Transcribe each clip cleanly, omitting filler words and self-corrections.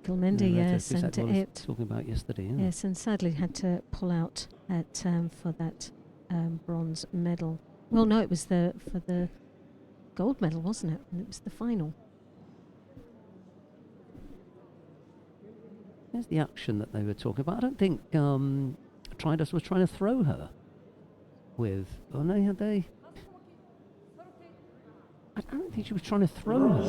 Gilminda, yes, and it talking about yesterday. Yeah. Yes, and sadly had to pull out at for that bronze medal. Well, no, it was for the gold medal, wasn't it? And it was the final. There's the action that they were talking about. I don't think Tridos was trying to throw her with. Oh no, had they? I don't think she was trying to throw her.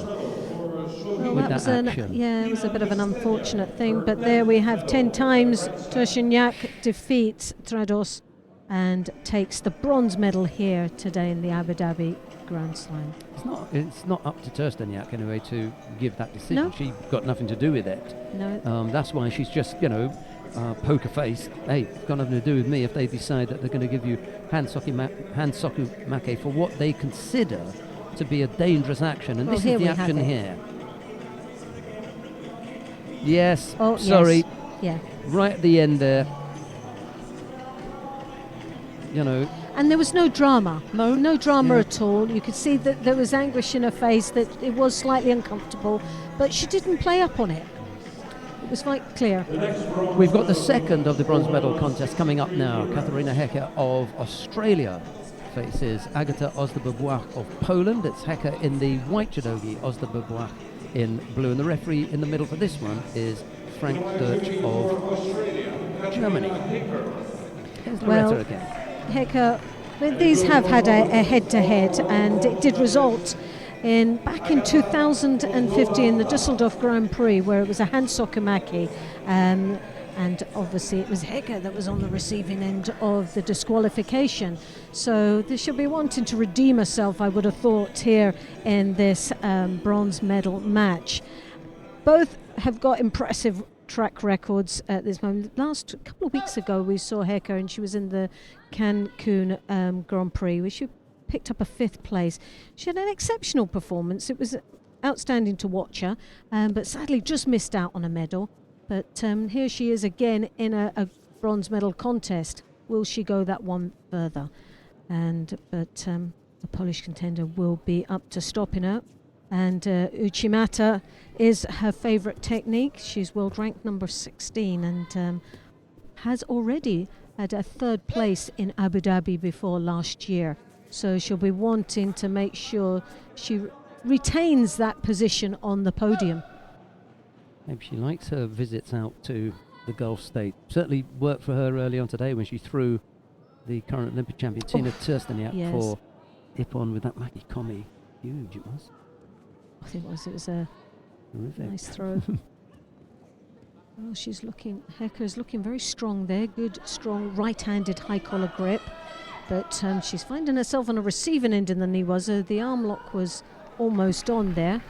Well, that was it was a bit of an unfortunate thing. But there we have 10 times Tershignac defeats Trados and takes the bronze medal here today in the Abu Dhabi Grand Slam. It's not up to Tershignac anyway to give that decision. No. She got nothing to do with it. No. That's why she's just, poker face. Hey, it's got nothing to do with me. If they decide that they're going to give you hand soku make for what they consider to be a dangerous action, and this is the action here. Yes. Oh, sorry. Yes. Yeah. Right at the end there. And there was no drama. No drama at all. You could see that there was anguish in her face, that it was slightly uncomfortable, but she didn't play up on it. It was quite clear. We've got the second of the bronze medal contest coming up now. Katarina Hecker of Australia faces Agata Ozdobobwach of Poland. It's Hecker in the white judogi, Ozdobobwach in blue. And the referee in the middle for this one is Frank Dirch of Germany. Here's Loretta again. Hecker, these have had a head-to-head, and it did result in back in 2015 the Düsseldorf Grand Prix, where it was a hand sokumaki, and obviously it was Hecker that was on the receiving end of the disqualification. So she'll be wanting to redeem herself, I would have thought, here in this bronze medal match. Both have got impressive track records at this moment. Last couple of weeks ago we saw Hecker, and she was in the Cancun Grand Prix, where she picked up a 5th place. She had an exceptional performance. It was outstanding to watch her, but sadly just missed out on a medal. But here she is again in a bronze medal contest. Will she go that one further? But the Polish contender will be up to stopping her. And Uchimata is her favourite technique. She's world ranked number 16 and has already had a 3rd place in Abu Dhabi before last year. So she'll be wanting to make sure she retains that position on the podium. Maybe she likes her visits out to the Gulf state. Certainly worked for her early on today when she threw the current Olympic champion Tina Tersteniak for Ippon with that Maki Komi. Huge it was. I think it was a nice throw. Well, Hecker's looking very strong there. Good, strong, right-handed high collar grip. But she's finding herself on a receiving end in the knee waza. The arm lock was almost on there.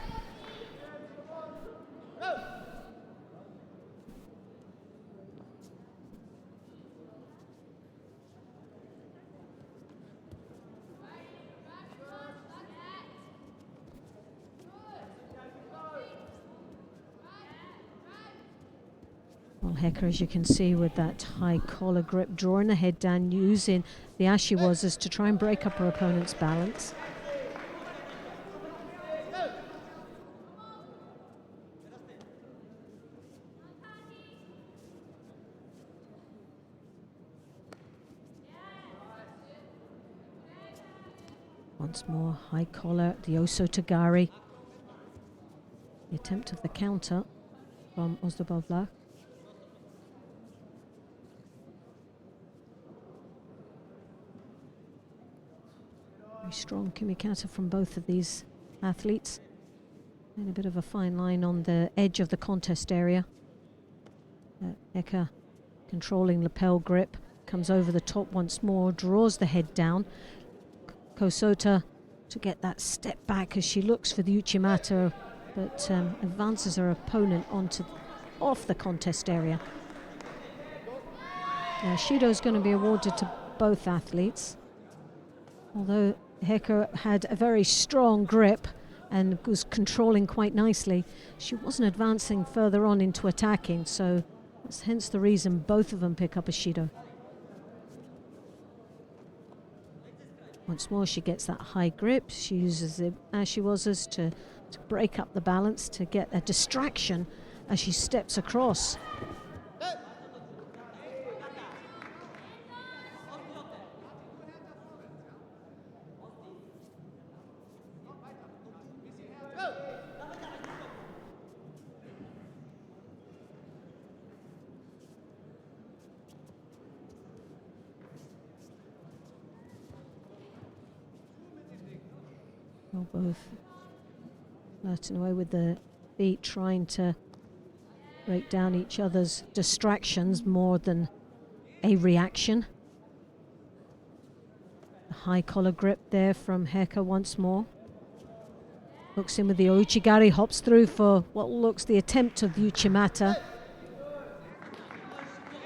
Well, Hecker, as you can see, with that high collar grip, drawing the head down, using the ashiwazas to try and break up her opponent's balance. Once more, high collar, the Oso Tagari. The attempt of the counter from Ozdobovlak. Very strong kimikata from both of these athletes. And a bit of a fine line on the edge of the contest area. Hecker controlling lapel grip, comes over the top once more, draws the head down. Kosota to get that step back as she looks for the Uchimata, but advances her opponent off the contest area. Now Shido's going to be awarded to both athletes, although Hecker had a very strong grip and was controlling quite nicely. She wasn't advancing further on into attacking, so that's hence the reason both of them pick up a Shido. Once more, she gets that high grip. She uses the ashiwazas to break up the balance, to get a distraction as she steps across. Well, both flirting away with the feet, trying to break down each other's distractions more than a reaction. A high collar grip there from Heka once more. Hooks in with the Ouchigari, hops through for what looks the attempt of Uchimata.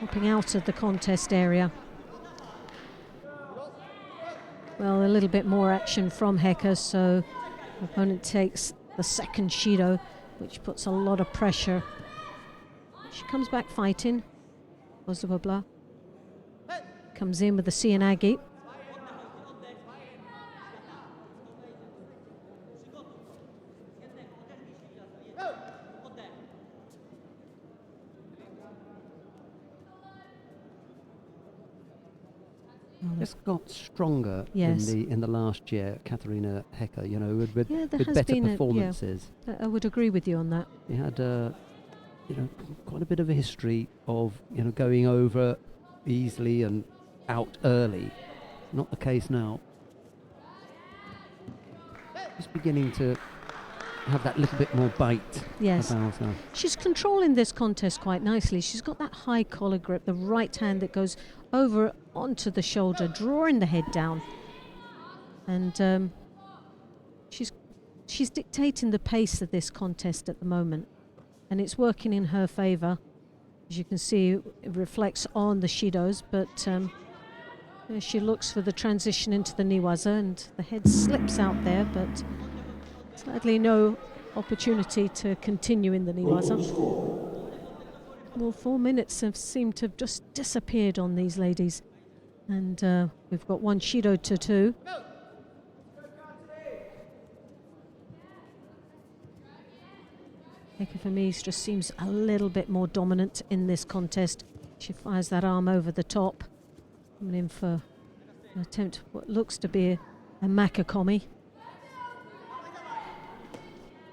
Hopping out of the contest area. Well, a little bit more action from Heka, so the opponent takes the second Shido, which puts a lot of pressure. She comes back fighting. Ozubabla comes in with the Sianagi. Just got stronger Yes. in the last year, Katharina Heka. You know, with Yeah, there has better been performances. I would agree with you on that. He had, you know, quite a bit of a history of going over easily and out early. Not the case now. Just beginning to have that little bit more bite. Yes. About her. She's controlling this contest quite nicely. She's got that high collar grip, the right hand that goes over onto the shoulder, drawing the head down. And she's dictating the pace of this contest at the moment. And it's working in her favour. As you can see, it reflects on the Shidos, but she looks for the transition into the Niwaza, and the head slips out there, but sadly no opportunity to continue in the Niwaza. Well, 4 minutes have seemed to have just disappeared on these ladies. And we've got one Shido to 2. Heka for me just seems a little bit more dominant in this contest. She fires that arm over the top, coming in for an attempt what looks to be a Makakomi.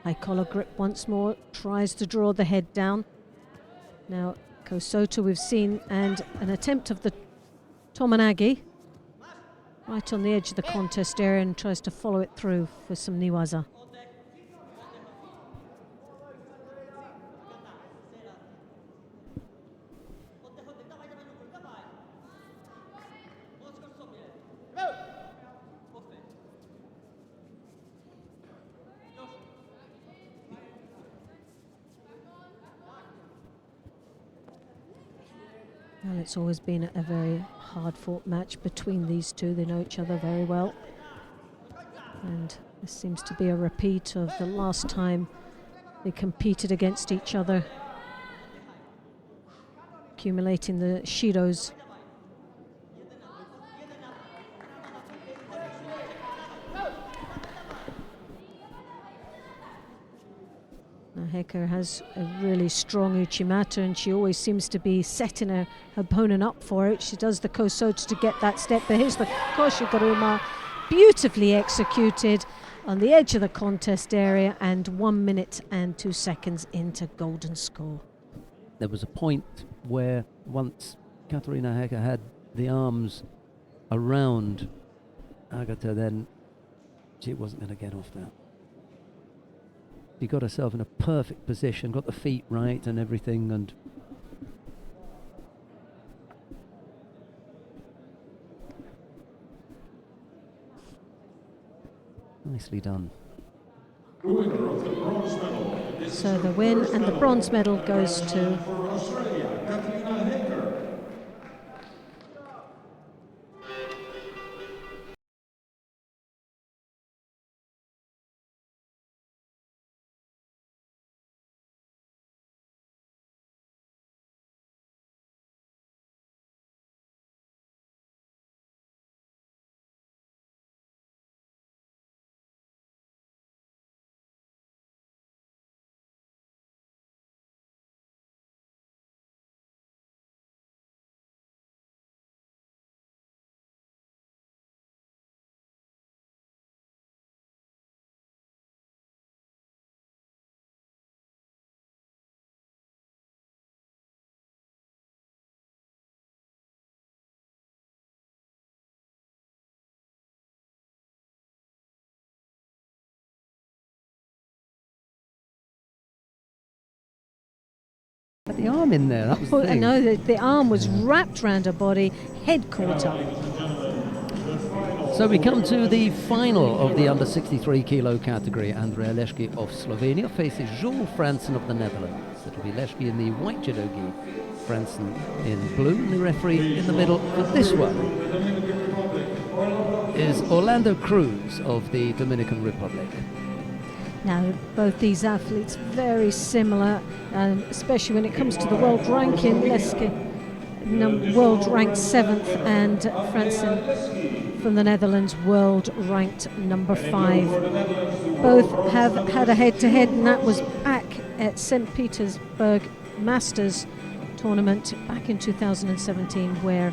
High collar grip once more, tries to draw the head down. Now Kosota we've seen, and an attempt of the Tomanagi right on the edge of the contest area, and tries to follow it through for some Niwaza. Well, it's always been a very hard-fought match between these two. They know each other very well. And this seems to be a repeat of the last time they competed against each other, accumulating the Shidos. Now Heka has a really strong Uchimata, and she always seems to be setting her opponent up for it. She does the Kosota to get that step, but here's the Koshigaruma, beautifully executed on the edge of the contest area, and 1 minute and 2 seconds into golden score. There was a point where once Katharina Heka had the arms around Agata, then she wasn't going to get off that. She got herself in a perfect position, got the feet right and everything, and nicely done. So the win and the bronze medal goes to But the arm in there, that was the I thing. know that the arm was wrapped around her body, head caught up. So we come to the final of the under 63 kilo category. Andrea Leški of Slovenia faces Jules Fransen of the Netherlands. It'll be Leški in the white judogi, Fransen in blue, and the referee in the middle for this one is Orlando Cruz of the Dominican Republic. Now, both these athletes very similar, especially when it comes to the world ranking. Leški, world ranked 7th, and Fransen from the Netherlands, world ranked number 5. Both have had a head-to-head, and that was back at St. Petersburg Masters tournament back in 2017, where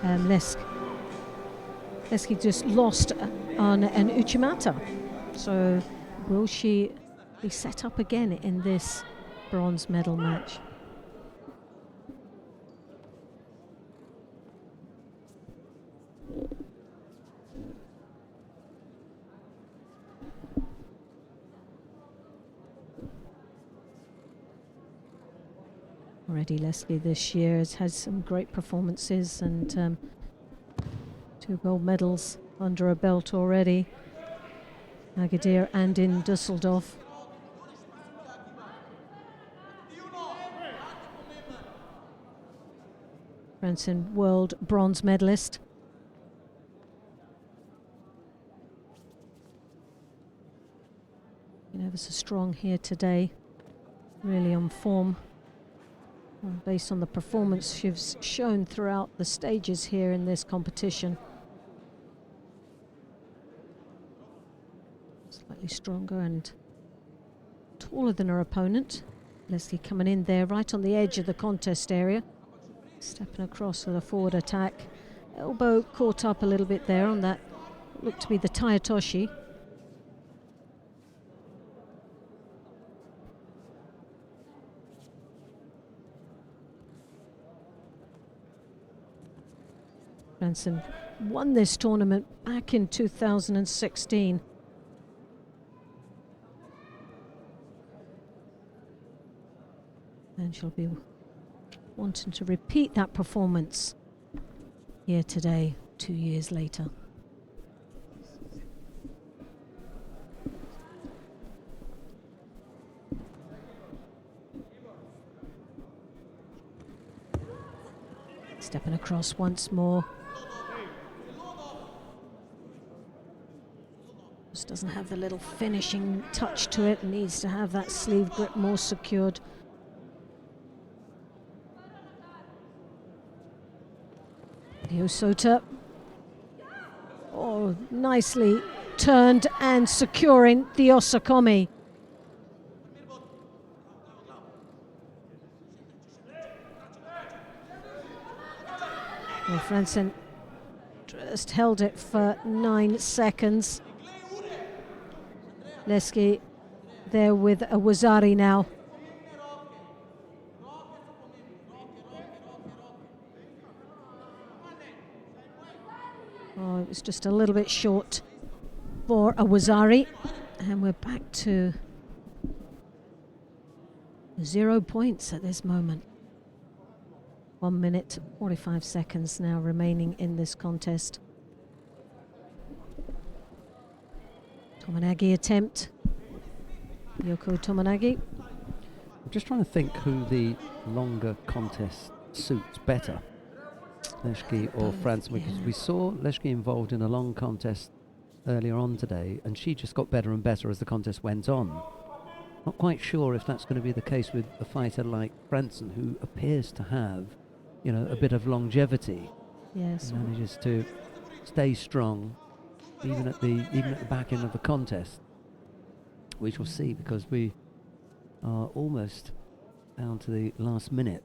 Leški just lost on an Uchimata. So will she be set up again in this bronze medal match? Already Leški this year has had some great performances and 2 gold medals under her belt already. Agadir and in Dusseldorf. Fransen, world bronze medalist. Ever so strong here today, really on form. Based on the performance she's shown throughout the stages here in this competition. Slightly stronger and taller than her opponent. Leški coming in there right on the edge of the contest area. Stepping across with a forward attack. Elbow caught up a little bit there on that. Looked to be the Tayatoshi. Fransen won this tournament back in 2016. And she'll be wanting to repeat that performance here today, 2 years later. Stepping across once more. Just doesn't have the little finishing touch to it, needs to have that sleeve grip more secured. Yosota. Oh, nicely turned and securing the Osakomi. Well, Fransen just held it for 9 seconds. Leški there with a Wazari now. Oh, it was just a little bit short for a Wazari. And we're back to 0 points at this moment. 1 minute, 45 seconds now remaining in this contest. Tomonagi attempt. Yoko Tomonagi. I'm just trying to think who the longer contest suits better, Leški or Fransen, because we saw Leški involved in a long contest earlier on today, and she just got better and better as the contest went on. Not quite sure if that's going to be the case with a fighter like Fransen, who appears to have, you know, a bit of longevity. Yes. And manages to stay strong even at the back end of the contest. We shall see, because we are almost down to the last minute.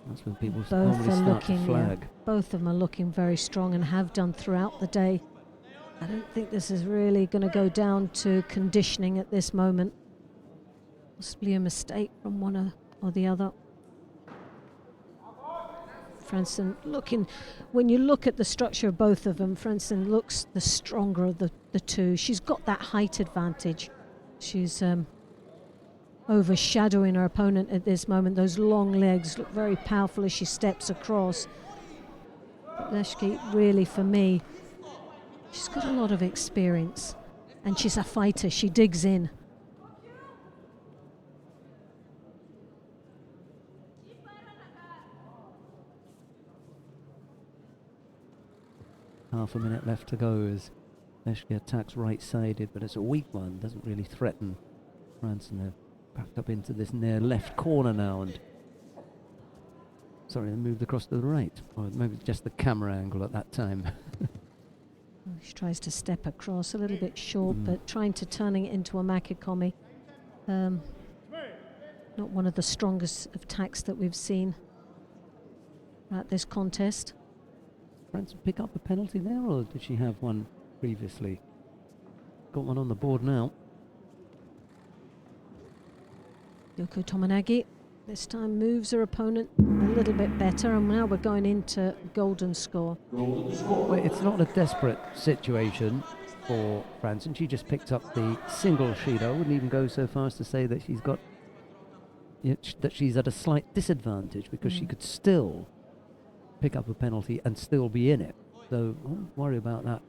That's when people normally start to flag. Both of them are looking very strong and have done throughout the day. I don't think this is really going to go down to conditioning at this moment. Possibly a mistake from one or the other. Fransen looking, when you look at the structure of both of them, Fransen looks the stronger of the two. She's got that height advantage. She's got overshadowing her opponent at this moment. Those long legs look very powerful as she steps across. But Leszki, really, for me, she's got a lot of experience, and she's a fighter. She digs in. Half a minute left to go as Leszki attacks right-sided, but it's a weak one. Doesn't really threaten France, and they're backed up into this near left corner now, and sorry, they moved across to the right. Or maybe just the camera angle at that time. She tries to step across, a little bit short, but trying to turning it into a makikomi. Not one of the strongest attacks that we've seen at this contest. France pick up a penalty there, or did she have one previously? Got one on the board now. Yoko Tominagi this time moves her opponent a little bit better, and now we're going into golden score. Well, it's not a desperate situation for France, and she just picked up the single sheet. I wouldn't even go so far as to say that she's got that she's at a slight disadvantage, because she could still pick up a penalty and still be in it. So I wouldn't worry about that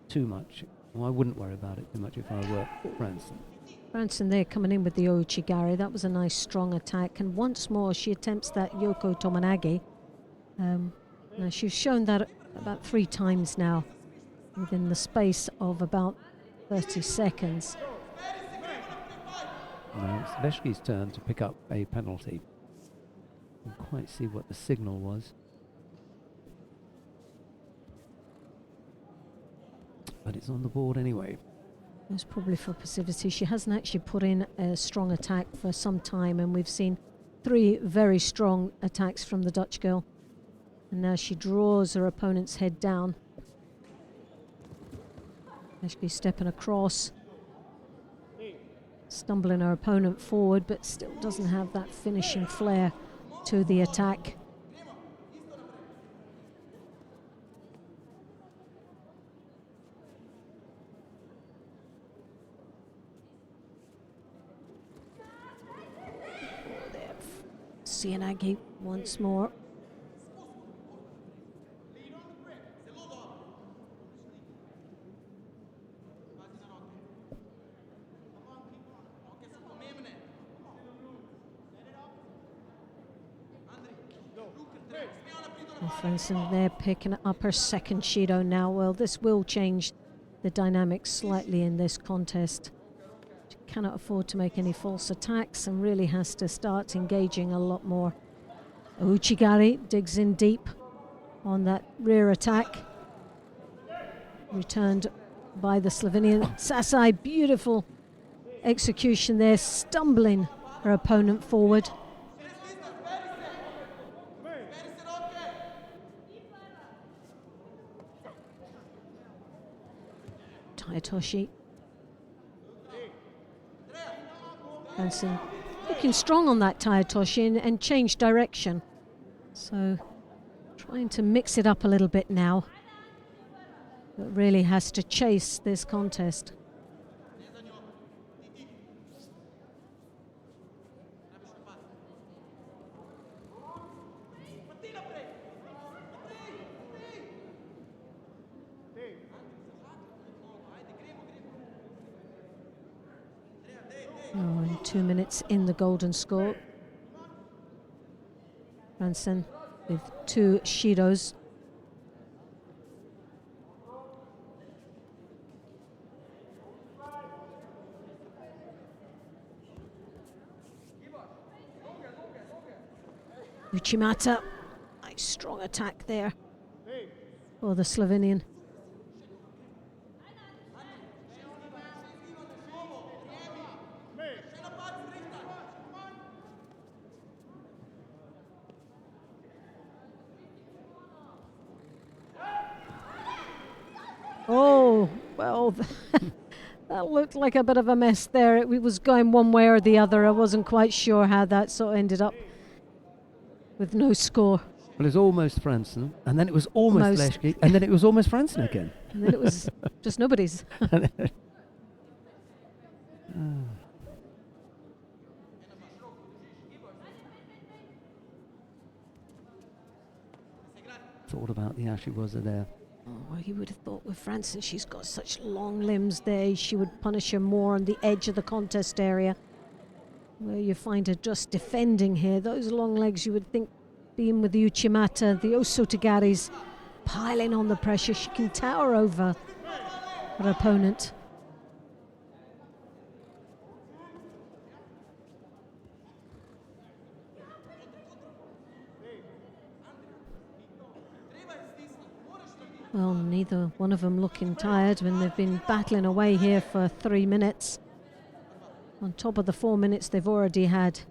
too much. Well, I wouldn't worry about it too much if I were Branson. Branson there coming in with the Ouchigari. That was a nice strong attack, and once more she attempts that Yoko Tominagi. Now she's shown that about 3 times now within the space of about 30 seconds. Now it's Leszki's turn to pick up a penalty. Can't quite see what the signal was, but it's on the board anyway. It was probably for passivity. She hasn't actually put in a strong attack for some time, and we've seen 3 very strong attacks from the Dutch girl. And now she draws her opponent's head down. Leszki stepping across, stumbling her opponent forward, but still doesn't have that finishing flair to the attack. Sianagi once more. Franson there picking up her second Shido now. Well, this will change the dynamics slightly in this contest. She cannot afford to make any false attacks and really has to start engaging a lot more. Ouchigari digs in deep on that rear attack. Returned by the Slovenian. Sasai, beautiful execution there, stumbling her opponent forward. Taitoshi. Hansen looking strong on that Taitoshi and changed direction. So trying to mix it up a little bit now. But really has to chase this contest. Oh, and 2 minutes in the golden score. Franson with 2 Shidos. Uchimata, nice strong attack there for the Slovenian. Oh, well, that looked like a bit of a mess there. It was going one way or the other. I wasn't quite sure how that sort of ended up with no score. Well, it was almost Franson, and then it was almost Leszki, and then it was almost Franson again. And then it was just nobody's. thought about the Ashiwaza there. Oh, well, you would have thought with Francis, she's got such long limbs there, she would punish her more on the edge of the contest area, where you find her just defending here. Those long legs, you would think, being with the Uchimata, the Osotagaris, piling on the pressure, she can tower over her opponent. Well, neither one of them looking tired when they've been battling away here for 3 minutes. On top of the 4 minutes they've already had.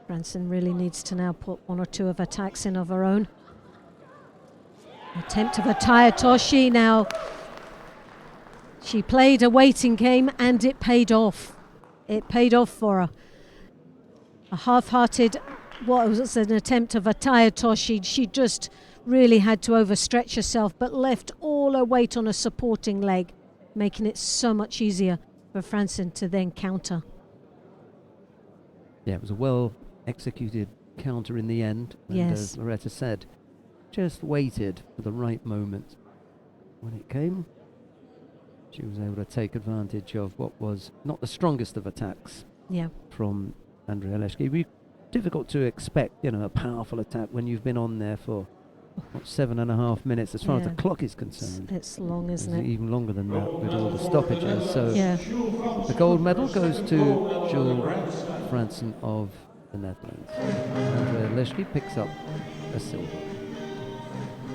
Branson really needs to now put 1 or 2 of attacks in of her own. Attempt of a tire toshi now. She played a waiting game and it paid off. It paid off for her. A half-hearted, what was an attempt of a tire toshi. She just really had to overstretch herself, but left all her weight on a supporting leg, making it so much easier for Franson to then counter. Yeah, it was a well executed counter in the end. And Yes. as Loretta said, just waited for the right moment. When it came, she was able to take advantage of what was not the strongest of attacks Yeah. from Andrea Leszki. Difficult to expect, a powerful attack when you've been on there for 7.5 minutes. As far as the clock is concerned, It's long, isn't it's it? even longer than that with all the stoppages. So Yeah. the gold medal goes to Jules Franson of the Netherlands. Andrea Leszki picks up a silver.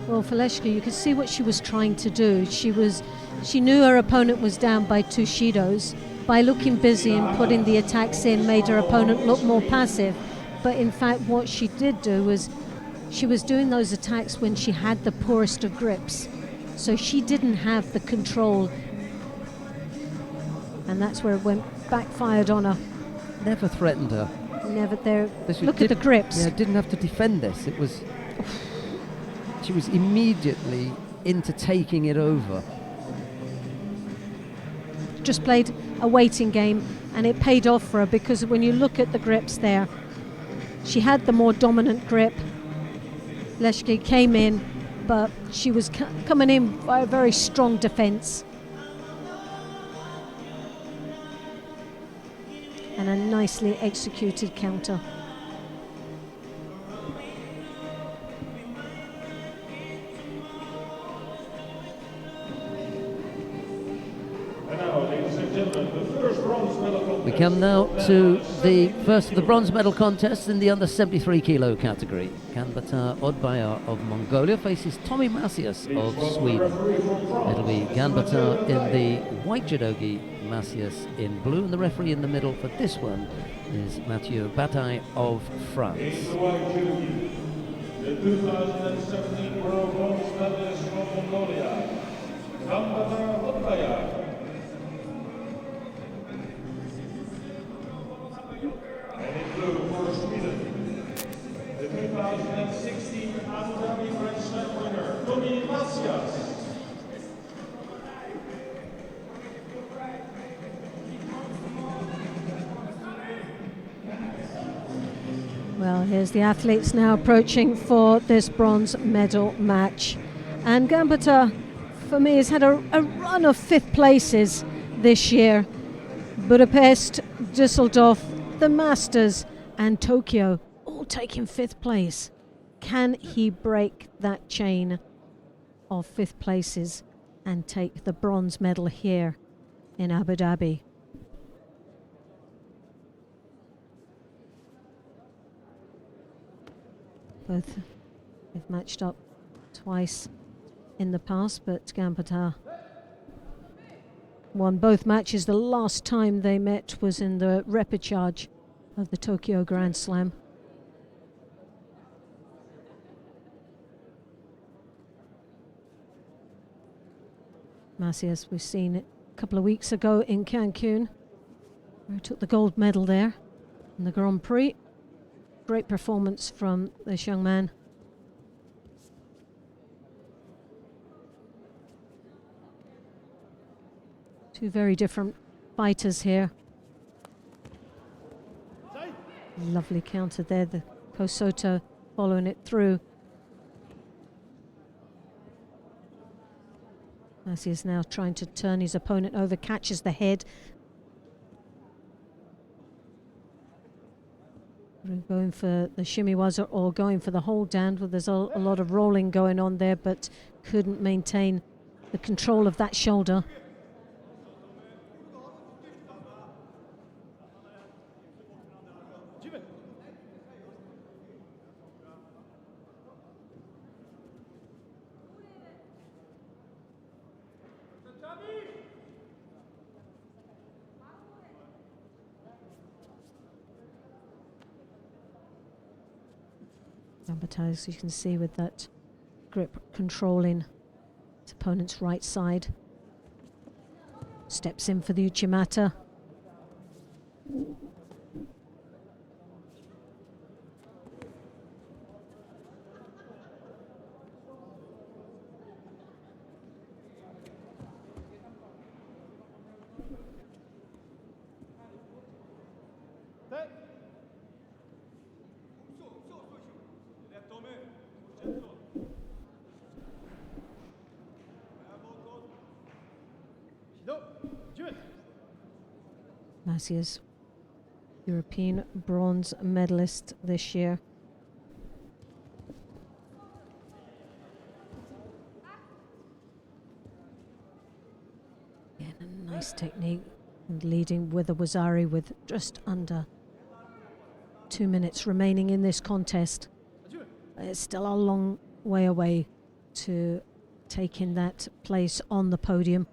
Well, for Leszki, you could see what she was trying to do. She knew her opponent was down by 2 shidos. By looking busy and putting the attacks in, made her opponent look more passive. But in fact, what she did do was she was doing those attacks when she had the poorest of grips. So she didn't have the control. And that's where it backfired on her. Never threatened her. Never there. This Look at the grips. Yeah, didn't have to defend this. It was. She was immediately into taking it over. Just played a waiting game, and it paid off for her, because when you look at the grips there, she had the more dominant grip. Leszki came in, but she was coming in by a very strong defense. And a nicely executed counter. We come now to the first of the bronze medal contests in the under 73 kilo category. Ganbatar Odbayar of Mongolia faces Tommy Macias of Sweden. It'll be Ganbatar in the white judogi, Macias in blue, and the referee in the middle for this one is Mathieu Bataille of France. The 2017 World Bronze Medalist from Mongolia, Ganbatar Odbayar. And in blue for Sweden, the 2016 Abu Dhabi Grand Slam winner, Tommy Macias. Well, here's the athletes now approaching for this bronze medal match. And Ganbatar, for me, has had a run of 5th places this year. Budapest, Düsseldorf, the Masters and Tokyo, all taking 5th place. Can he break that chain of 5th places and take the bronze medal here in Abu Dhabi? Both have matched up twice in the past, but Ganbatar won both matches. The last time they met was in the repechage of the Tokyo Grand Slam. Macias, we've seen it a couple of weeks ago in Cancun, where he took the gold medal there in the Grand Prix. Great performance from this young man. Two very different fighters here. Lovely counter there, the Kosoto following it through. As he is now trying to turn his opponent over, catches the head. Going for the shimiwaza or going for the hold down. Well, there's a lot of rolling going on there, but couldn't maintain the control of that shoulder. As you can see with that grip controlling his opponent's right side. Steps in for the Uchimata. Macias, European bronze medalist this year. Again, a nice technique, and leading with a Wazari with just under 2 minutes remaining in this contest. It's still a long way away to taking that place on the podium.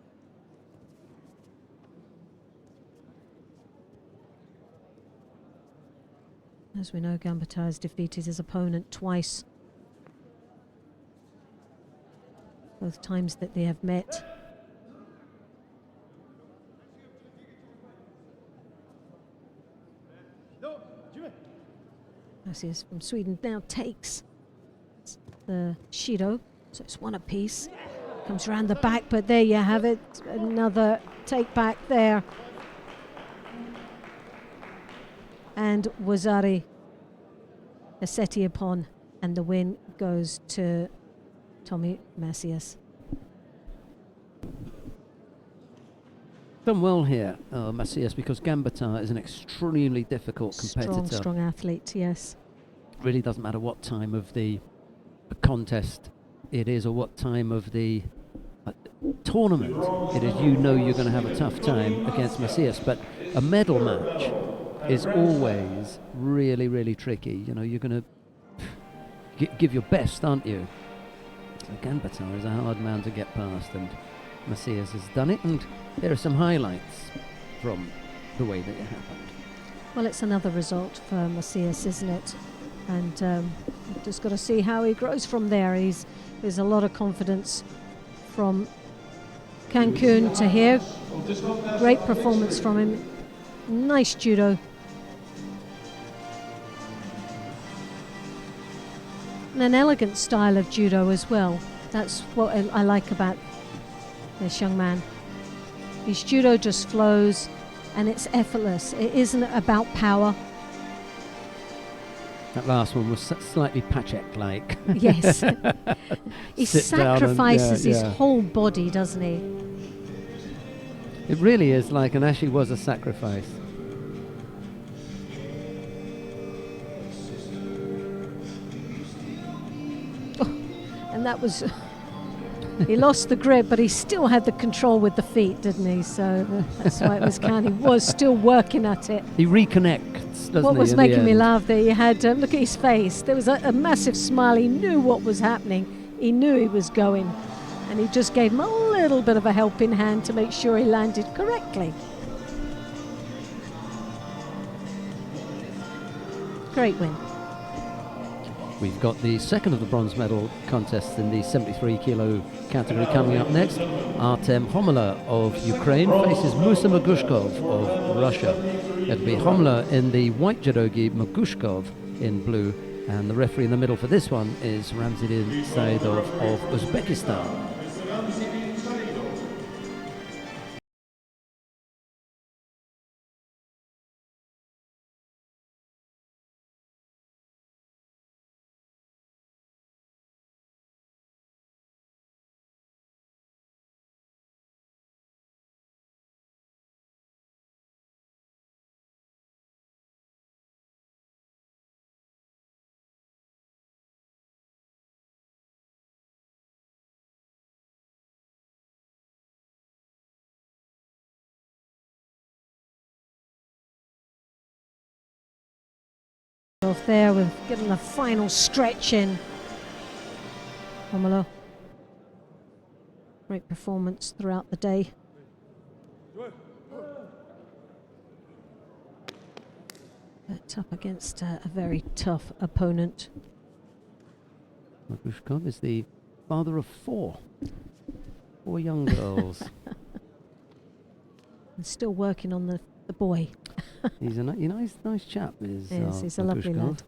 As we know, Gambetta has defeated his opponent twice. Both times that they have met. Macias from Sweden now takes the Shido, so it's one apiece. Comes around the back, but there you have it. Another take back there. And Wazari Aseti upon, and the win goes to Tommy Macias. Done well here, Macias, because Gambetta is an extremely difficult competitor. Strong athlete, yes. Really doesn't matter what time of the contest it is or what time of the tournament it is. You know you're going to have a tough time against Macias, but a medal match is always really, really tricky. You know, you're going to give your best, aren't you? So Gambetta is a hard man to get past, and Macias has done it, and there are some highlights from the way that it happened. Well, it's another result for Macias, isn't it? And we've just got to see how he grows from there. There's a lot of confidence from Cancun to here. Great performance from him. Nice judo. And an elegant style of judo as well. That's what I like about this young man. His judo just flows and it's effortless. It isn't about power. That last one was slightly Pacek-like. Yes. He sacrifices his yeah. whole body, doesn't he? It really is like, and actually was a sacrifice. And that was, he lost the grip, but he still had the control with the feet, didn't he? So that's why it was counting. He was still working at it. He reconnects, doesn't he? What was making me laugh there, he had, look at his face. There was a massive smile. He knew what was happening. He knew he was going. And he just gave him a little bit of a helping hand to make sure he landed correctly. Great win. We've got the second of the bronze medal contests in the 73 kilo category coming up next. Artem Homela of Ukraine faces Musa Magushkov of Russia. It'll be Homela in the white judogi, Magushkov in blue, and the referee in the middle for this one is Ramzidin Saidov of Uzbekistan. Off there, we've given the final stretch in. Homolo. Great performance throughout the day. But up against a very tough opponent. Magushkov is the father of four young girls. And still working on the boy. He's a nice chap. Yes, he's a lovely lad.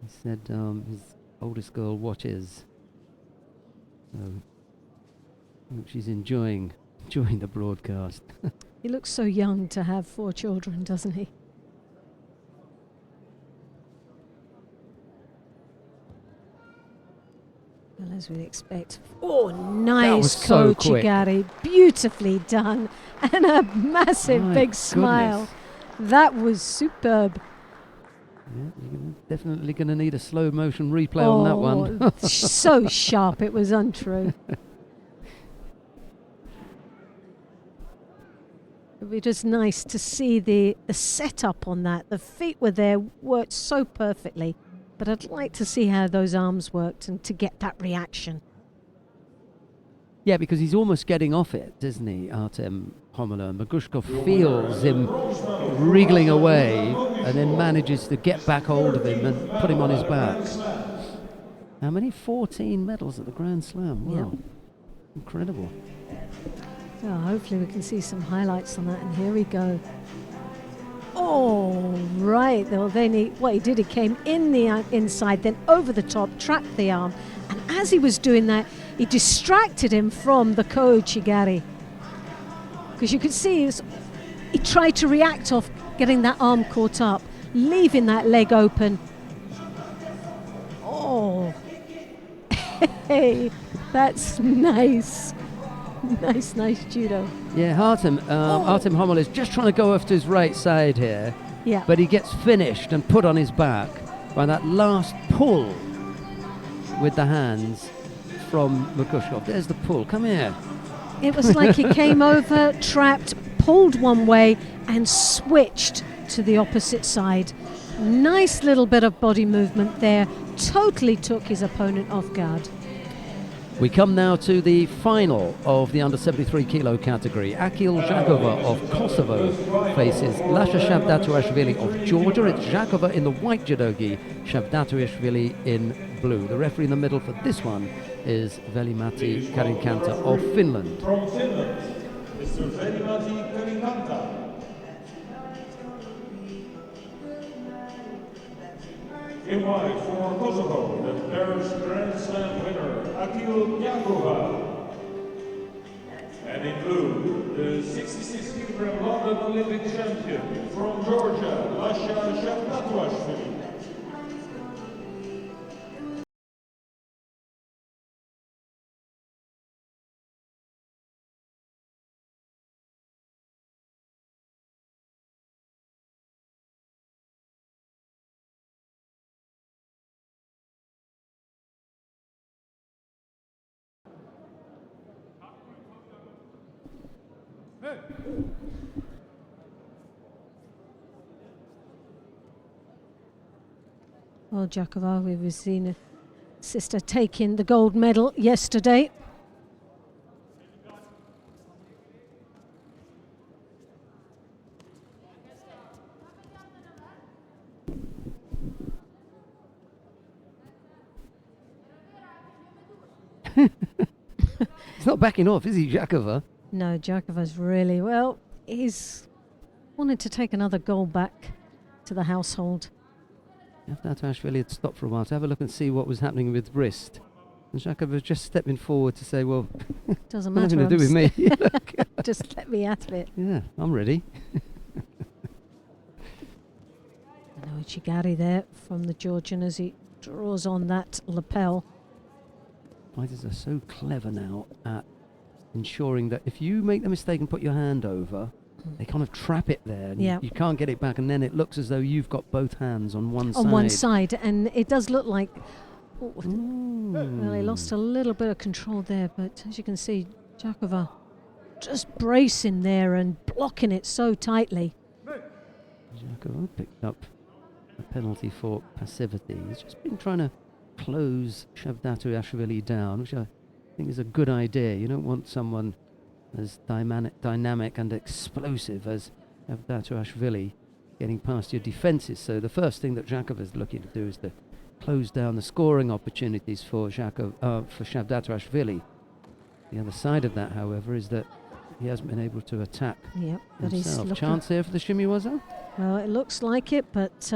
He said his oldest girl watches. So I hope she's enjoying the broadcast. He looks so young to have 4 children, doesn't he? Well, as we'd expect. Oh, nice so quick. Kochigari. Beautifully done. And a massive My big smile. That was superb. Yeah, you're definitely going to need a slow motion replay on that one. So sharp, it was untrue. It was just nice to see the setup on that. The feet were there, worked so perfectly. But I'd like to see how those arms worked and to get that reaction. Yeah, because he's almost getting off it, isn't he, Artem Homolo? Magushkov feels him wriggling away and then manages to get back hold of him and put him on his back. How many? 14 medals at the Grand Slam. Wow. Yep. Incredible. So hopefully we can see some highlights on that. And here we go. Oh, right. Well, then what he did, he came in the inside, then over the top, trapped the arm. And as he was doing that, he distracted him from the Kochigari. Because you could see he tried to react off getting that arm caught up, leaving that leg open. Oh, hey, that's nice. Nice judo. Yeah, Artem Homolo is just trying to go off to his right side here. Yeah. But he gets finished and put on his back by that last pull with the hands from Magushkov. There's the pull. Come here. It was like he came over, trapped, pulled one way and switched to the opposite side. Nice little bit of body movement there. Totally took his opponent off guard. We come now to the final of the under 73 kilo category. Akil Zhakova of Kosovo faces Lasha Shavdatuashvili of Georgia. It's Zhakova in the white judogi, Shavdatuashvili in blue. The referee in the middle for this one is Veli-Matti Karinkanta of Finland. From Finland, Mr. Veli-Matti Karinkanta. In white for Kosovo, the Paris Grand Slam winner, Akil Zhakova. And in blue, the 66 kg London Olympic champion from Georgia, Lasha Shavdatuashvili. Well, Zhakova, we've seen a sister taking the gold medal yesterday. He's not backing off, is he, Zhakova? No, Zhakova's really, well, he's wanted to take another gold back to the household. Shavdatuashvili had stopped for a while to have a look and see what was happening with wrist. And Zhakova was just stepping forward to say, well, doesn't matter. Nothing to do with me. Just let me at it. Yeah, I'm ready. Kochigari there from the Georgian as he draws on that lapel. Fighters are so clever now at ensuring that if you make the mistake and put your hand over, they kind of trap it there and you can't get it back, and then it looks as though you've got both hands on one side. On one side, and it does look like well, he lost a little bit of control there, but as you can see, Zhakova just bracing there and blocking it so tightly. Zhakova picked up a penalty for passivity. He's just been trying to close Shavdatuashvili down, which I think is a good idea. You don't want someone as dynamic and explosive as Shavdatuashvili getting past your defences. So the first thing that Jakov is looking to do is to close down the scoring opportunities for Shavdatuashvili. The other side of that, however, is that he hasn't been able to attack but he's himself. looking. Chance here for the Shimiwaza? Well, it looks like it, but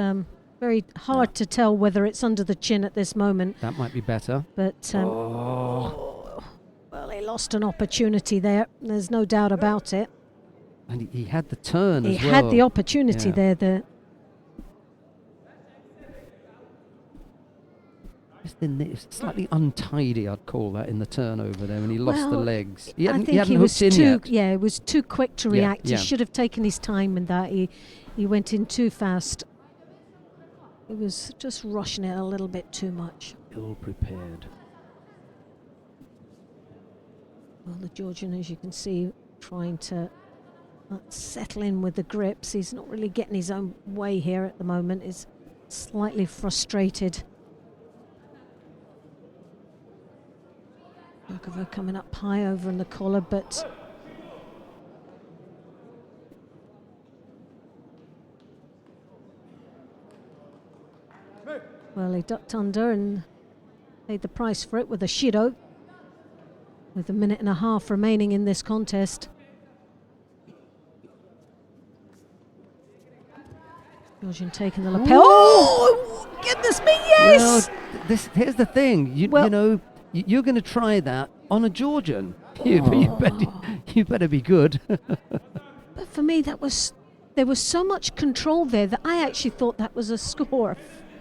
very hard to tell whether it's under the chin at this moment. That might be better. But well, he lost an opportunity there. There's no doubt about it. And he had the turn He as well. had the opportunity there. It's slightly untidy, I'd call that, in the turnover there when he lost the Well, legs. I think hadn't he was hooked in yet. Yeah, it was too quick to react. yeah. He should have taken his time in that. He went in too fast. He was just rushing it a little bit too much. Ill prepared. Well, the Georgian, as you can see, trying to settle in with the grips. He's not really getting his own way here at the moment. He's slightly frustrated. Jakova coming up high over in the collar, but well, he ducked under and paid the price for it with a Shido, with a minute and a half remaining in this contest. Georgian taking the lapel. Oh, goodness me, yes! Well, here's the thing. You know, you're going to try that on a Georgian. You better be good. But for me, there was so much control there that I actually thought that was a score.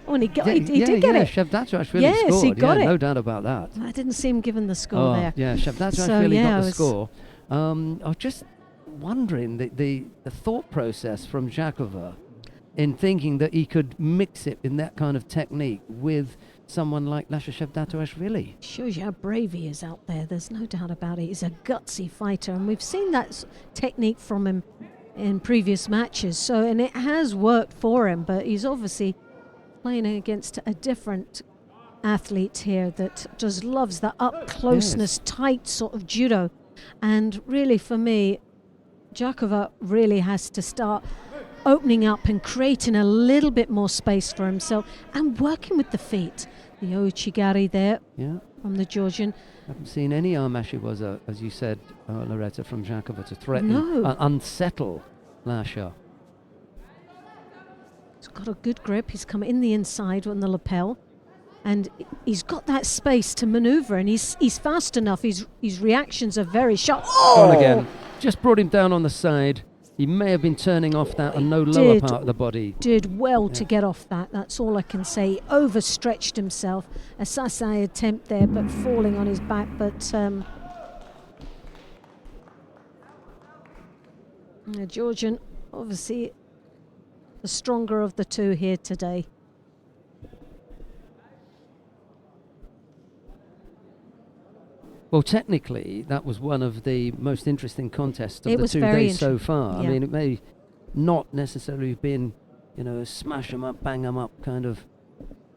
When he did get it. Shavdatuashvili Yes, scored. he got it. No doubt about that. I didn't see him given the score there. Yeah, Shavdatuashvili got the score. I was just wondering the thought process from Jakova in thinking that he could mix it in that kind of technique with someone like Lasha Shavdatuashvili. Shows you how brave he is out there. There's no doubt about it. He's a gutsy fighter, and we've seen that technique from him in previous matches. And it has worked for him, but he's obviously playing against a different athlete here that just loves the up-closeness, tight sort of judo. And really, for me, Jakova really has to start opening up and creating a little bit more space for himself and working with the feet. The Ouchigari there from the Georgian. I haven't seen any arm ashiwaza, as you said, Loretta, from Jakova to threaten, unsettle Lasha. He's got a good grip. He's come in the inside on the lapel, and he's got that space to maneuver, and he's fast enough. His reactions are very sharp. On again. Just brought him down on the side. He may have been turning off that and no lower part of the body. Did well to get off that. That's all I can say. He overstretched himself. A Sasai attempt there, but falling on his back. But the Georgian, obviously the stronger of the two here today. Well, technically, that was one of the most interesting contests of the 2 days so far. Yeah. I mean, it may not necessarily have been, a smash 'em up, bang 'em up kind of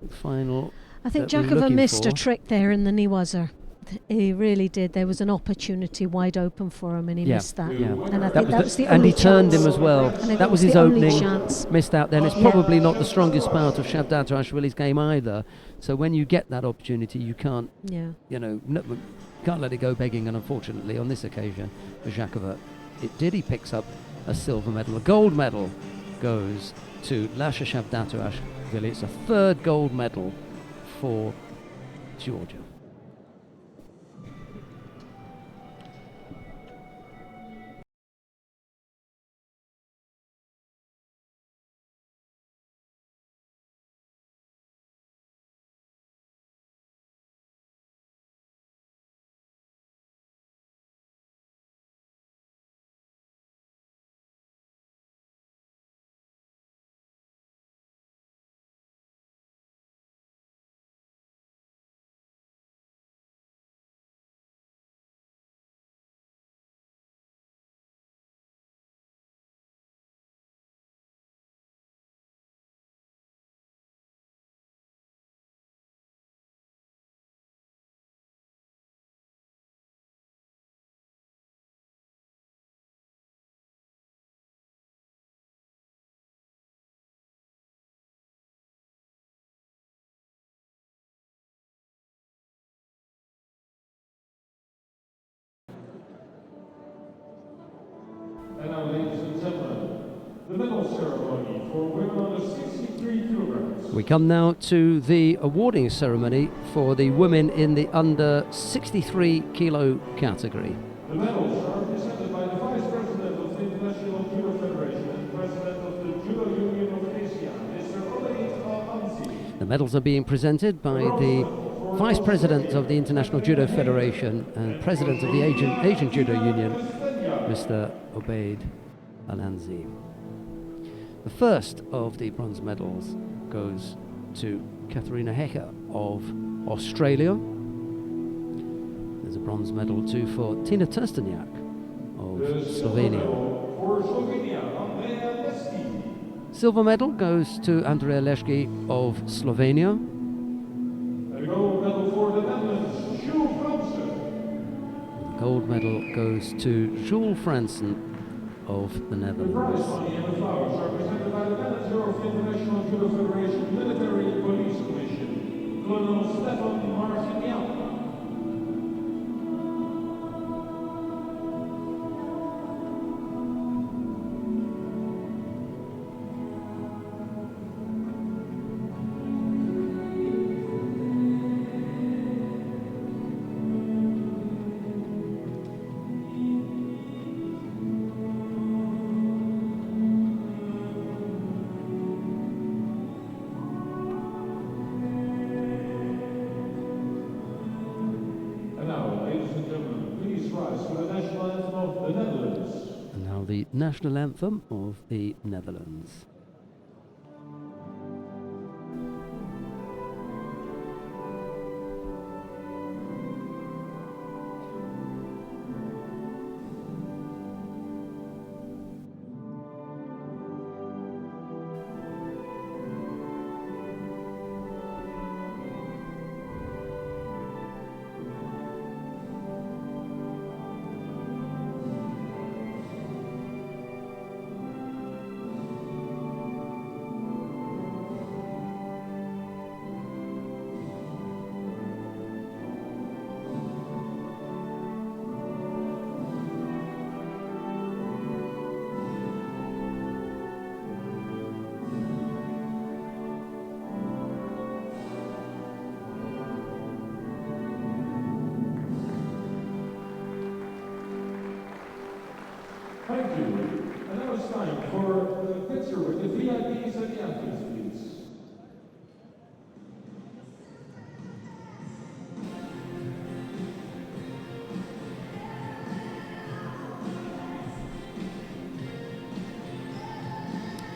final. I think Jakova missed a trick there in the Niwaza. He really did. There was an opportunity wide open for him, and he missed that. Yeah. And I think that was the and only he turned chance. him as well. That was his the only opening. chance. Missed out then. It's probably not the strongest part of Shavdatuashvili's game either. So when you get that opportunity, you can't, can't let it go begging. And unfortunately, on this occasion, for Jakova, it did. He picks up a silver medal. A gold medal goes to Lasha Shavdatuashvili. It's a 3rd gold medal for Georgia. medal ceremony for women under 63 kilograms. We come now to the awarding ceremony for the women in the under 63 kilo category. The medals are presented by the Vice President of the International Judo Federation and President of the Judo Union of Asia, Mr. Untitled. The medals are being presented by the Vice President of the International Judo Federation and President of the Asian Judo Union, Mr. Obaid Alanzi. The first of the bronze medals goes to Katharina Hecker of Australia. There's a bronze medal too for Tina Trsteniak of Slovenia. For Slovenia, Andrea Leski. Silver medal goes to Andrea Leski of Slovenia. The gold medal for the Netherlands, Jules Fransen. The gold medal goes to Jules Fransen of the The prize Netherlands. money and the flowers are presented by the manager of the International Judo Federation Military Police Commission, Colonel Stefan Marcinian. And now, ladies and gentlemen, please rise for the national anthem of the Netherlands. And now the national anthem of the Netherlands. Thank you. And now it's time for a picture with the VIPs and the athletes, please.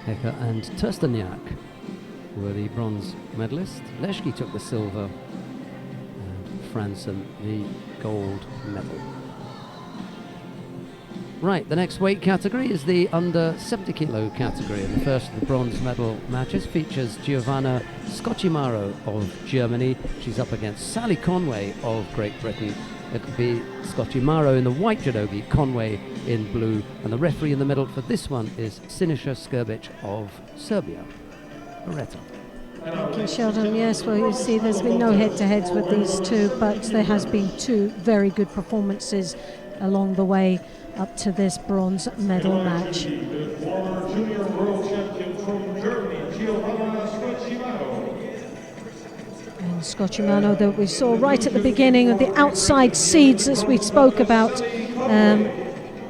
Hecker and Trsteniak were the bronze medalists. Leschke took the silver and Fransen the gold medal. Right, the next weight category is the under 70 kilo category, and the first of the bronze medal matches features Giovanna Scocchimaro of Germany. She's up against Sally Conway of Great Britain. It'll be Scocchimaro in the white judogi, Conway in blue, and the referee in the middle for this one is Siniša Skrbic of Serbia. Loretta. Thank you, Sheldon. Yes, well, you see there's been no head-to-heads with these two, but there has been two very good performances along the way up to this bronze medal match. The former junior world champion from Germany, Giovanna Scocchimaro. And Scocchimano that we saw right at the beginning of the outside seeds as we spoke about,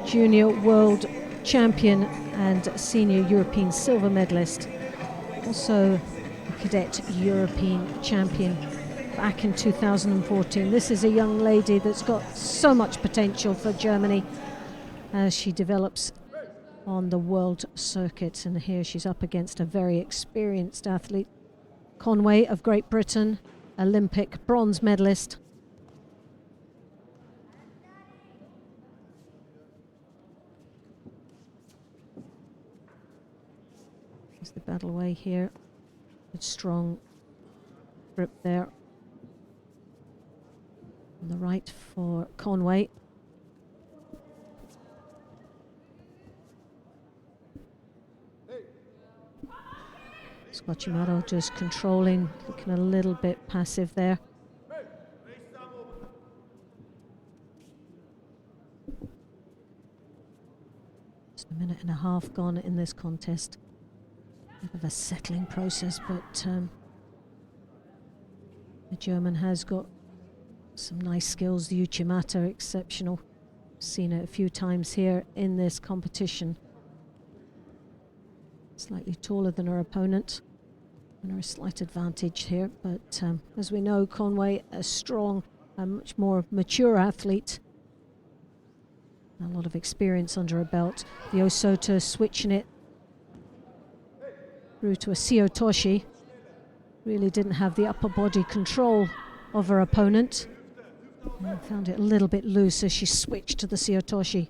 junior world champion and senior European silver medalist. Also a cadet European champion back in 2014. This is a young lady that's got so much potential for Germany as she develops on the world circuit, and here she's up against a very experienced athlete, Conway of Great Britain, Olympic bronze medalist. There's the battle way here, good strong grip there on the right for Conway. Scocchimaro just controlling, looking a little bit passive there. Just a minute and a half gone in this contest. Bit of a settling process, but the German has got some nice skills. The Uchimata, exceptional. Seen it a few times here in this competition. Slightly taller than her opponent, and her slight advantage here. But as we know, Conway, a strong, a much more mature athlete. A lot of experience under her belt. The Osota switching it through to a Seotoshi. Really didn't have the upper body control of her opponent. And found it a little bit loose as she switched to the Seotoshi.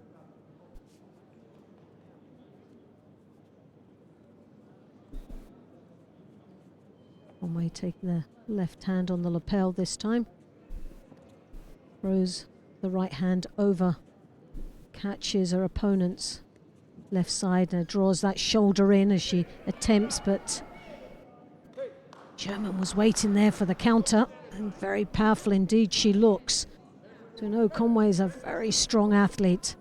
Conway taking the left hand on the lapel this time. Throws the right hand over. Catches her opponent's left side and draws that shoulder in as she attempts, but German was waiting there for the counter, and very powerful indeed she looks. So no, Conway is a very strong athlete.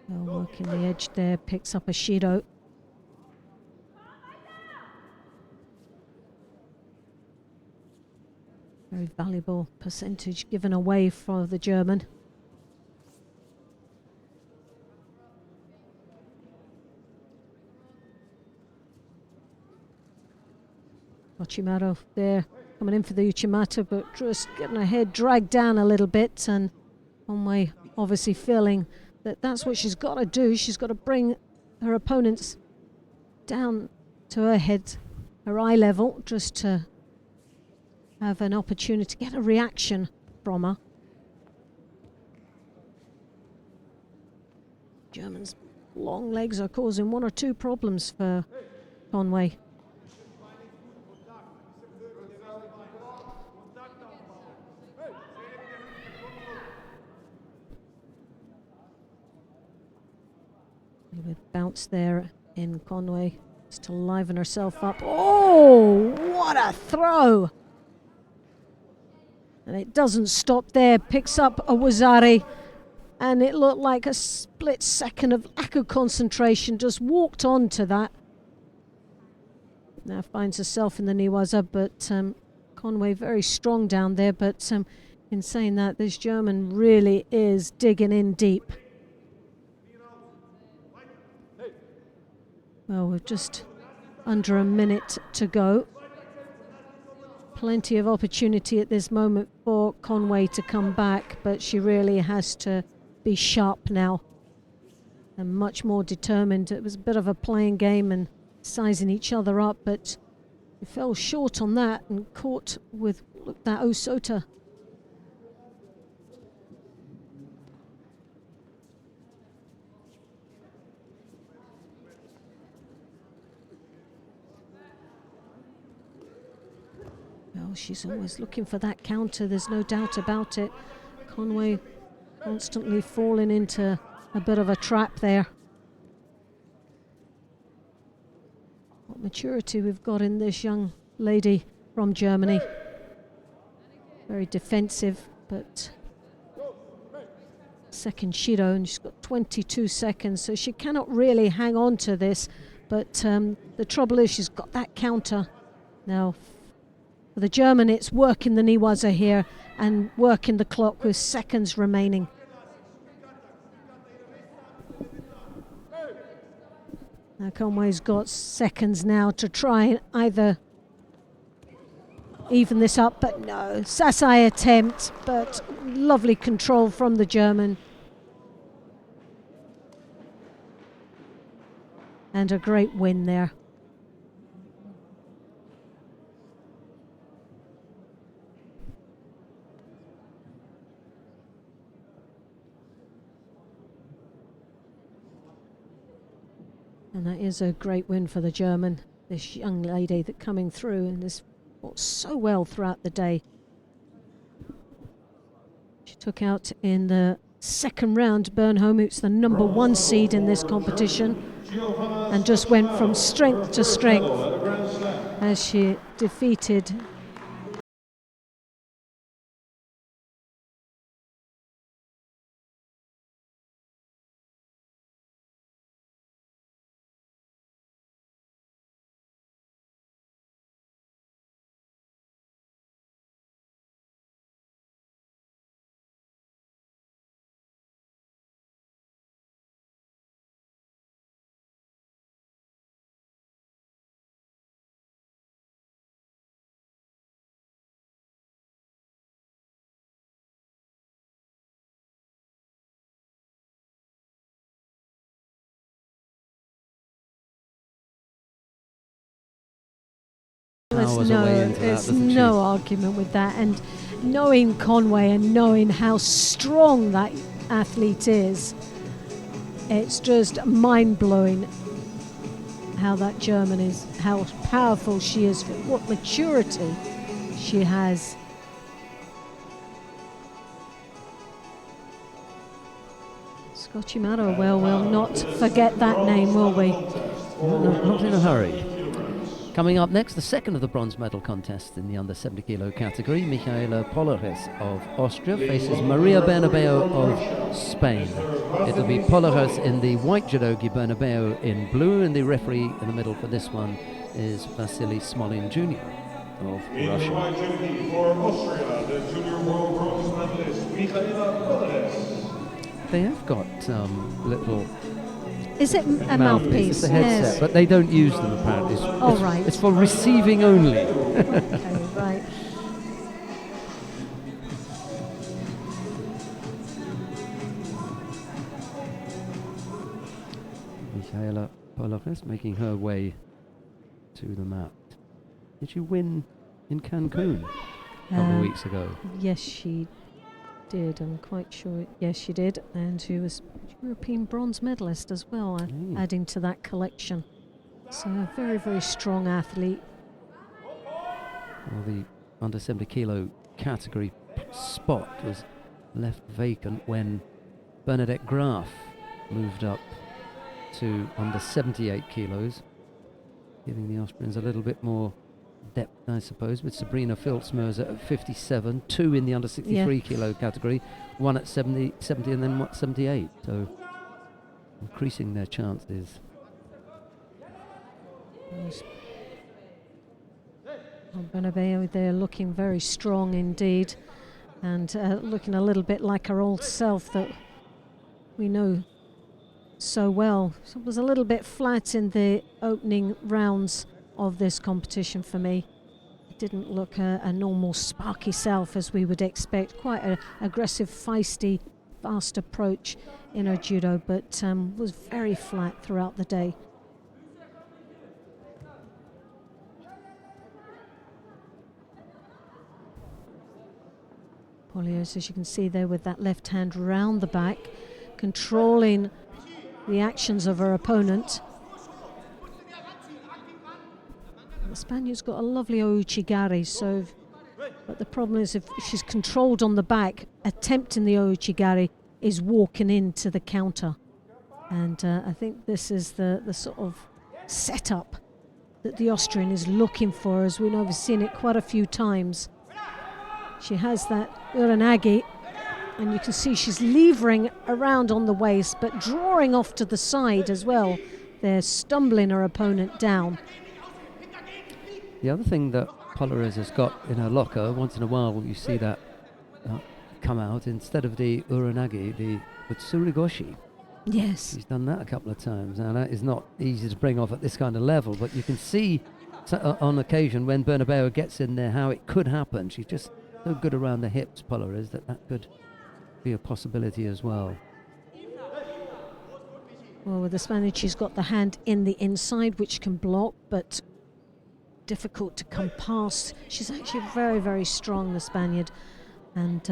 Well, working the edge there, picks up a Shido. Very valuable percentage given away for the German. Ochimaro there, coming in for the Uchimata, but just getting her head dragged down a little bit, and Conway obviously feeling that that's what she's got to do. She's got to bring her opponents down to her head, her eye level, just to have an opportunity to get a reaction from her. German's long legs are causing one or two problems for Conway. A little bit bounce there in Conway just to liven herself up. Oh, what a throw! And it doesn't stop there, picks up a Wazari, and it looked like a split second of lack of concentration, just walked on to that. Now finds herself in the Niwaza, but Conway very strong down there, but in saying that, this German really is digging in deep. Well, we're just under a minute to go. Plenty of opportunity at this moment for Conway to come back, but she really has to be sharp now and much more determined. It was a bit of a playing game and sizing each other up, but he fell short on that and caught with that Osota. Well, she's always looking for that counter, there's no doubt about it. Conway constantly falling into a bit of a trap there. What maturity we've got in this young lady from Germany. Very defensive, but second Shido, and she's got 22 seconds, so she cannot really hang on to this, but the trouble is she's got that counter. Now for the German, it's working the Niwaza here and working the clock with seconds remaining. Now Conway's got seconds now to try and either even this up, but no. Sasai attempt, but lovely control from the German. And a great win there. And that is a great win for the German, this young lady that coming through and has fought so well throughout the day. She took out in the second round Bernholm, who's the number 1 seed in this competition, and just went from strength to strength as she defeated powers away into that, there's doesn't no she? argument with that. And knowing Conway and knowing how strong that athlete is, it's just mind-blowing how that German is, how powerful she is, what maturity she has. Scotty Matto, well, we'll not forget that name, will we? No, not in a hurry. Coming up next, the second of the bronze medal contests in the under 70 kilo category. Michaela Polares of Austria faces Maria Bernabeu of Spain. It'll be Polares in the white judogi, Bernabeu in blue, and the referee in the middle for this one is Vasily Smolin Jr. of In the Russia. white judogi for Austria, the junior world bronze medalist, Michaela Polares. They have got little Is it a mouthpiece? It's a headset, Yes. but they don't use them apparently. Oh, right. It's for receiving only. Okay, right. Michaela Polares making her way to the mat. Did you win in Cancun a couple of weeks ago? Yes, she did. I'm quite sure. Yes, she did. And she was European bronze medalist as well, adding to that collection. So a very, very strong athlete. Well, the under 70 kilo category spot was left vacant when Bernadette Graf moved up to under 78 kilos, giving the Austrians a little bit more depth, I suppose, with Sabrina Filzmerzer at 57, two in the under 63 kilo category, one at 70 and then 78, so increasing their chances. Bernabeu there looking very strong indeed, and looking a little bit like her old self that we know so well. So it was a little bit flat in the opening rounds of this competition for me. It didn't look a normal sparky self as we would expect, quite an aggressive, feisty, fast approach in her judo, but was very flat throughout the day. Polios, as you can see there, with that left hand round the back, controlling the actions of her opponent. The Spaniard's got a lovely ouchigari, so, but the problem is if she's controlled on the back, attempting the ouchigari is walking into the counter. And I think this is the sort of setup that the Austrian is looking for, as we know we've seen it quite a few times. She has that uranagi, and you can see she's levering around on the waist, but drawing off to the side as well. They're stumbling her opponent down. The other thing that Polares has got in her locker, once in a while you see that come out, instead of the uranagi, the utsurigoshi. Yes. She's done that a couple of times. Now that is not easy to bring off at this kind of level, but you can see on occasion when Bernabeu gets in there how it could happen. She's just so good around the hips, Polares, that could be a possibility as well. Well, with the Spaniard, she's got the hand in the inside, which can block, but difficult to come past. She's actually very, very strong, the Spaniard, and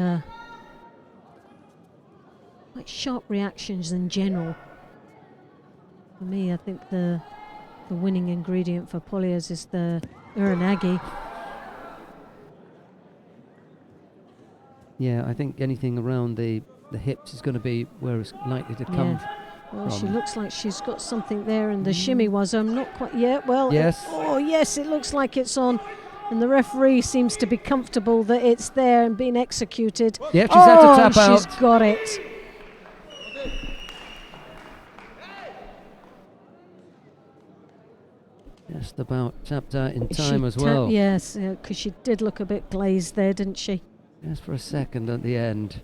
quite sharp reactions in general. For me, I think the winning ingredient for Polias is the uranagi. Yeah, I think anything around the hips is going to be where it's likely to come Well, from. she looks like she's got something there, and the shimmy was, I'm not quite yet. Well, yes. Yes, it looks like it's on, and the referee seems to be comfortable that it's there and being executed. Yeah, she's had to tap she's out. got it. Just about tapped out in time as well. Yes, because she did look a bit glazed there, didn't she? Just for a second at the end.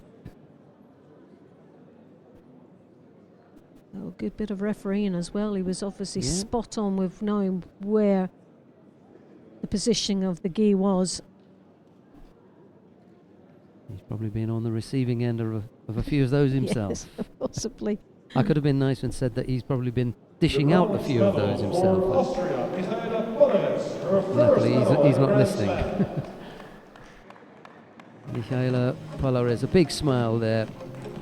Oh, good bit of refereeing as well. He was obviously spot on with knowing where the positioning of the gi was. He's probably been on the receiving end of a few of those himself. Yes, possibly. I could have been nice and said that he's probably been dishing out a few of those himself. Austria, Michaela Luckily, he's not listening. Michaela Polares, a big smile there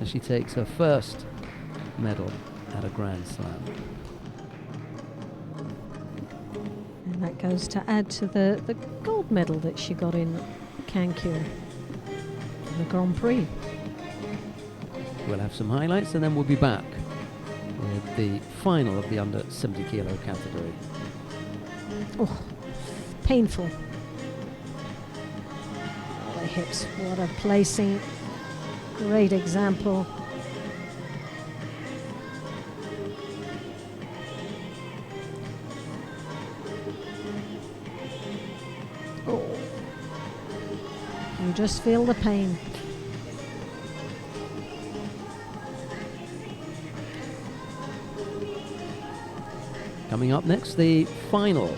as she takes her first medal at a Grand Slam. And that goes to add to the gold medal that she got in Cancun, the Grand Prix. We'll have some highlights and then we'll be back with the final of the under 70 kilo category. Oh, painful. Oh, the hips, what a placing. Great example. Oh, you just feel the pain. Coming up next, the final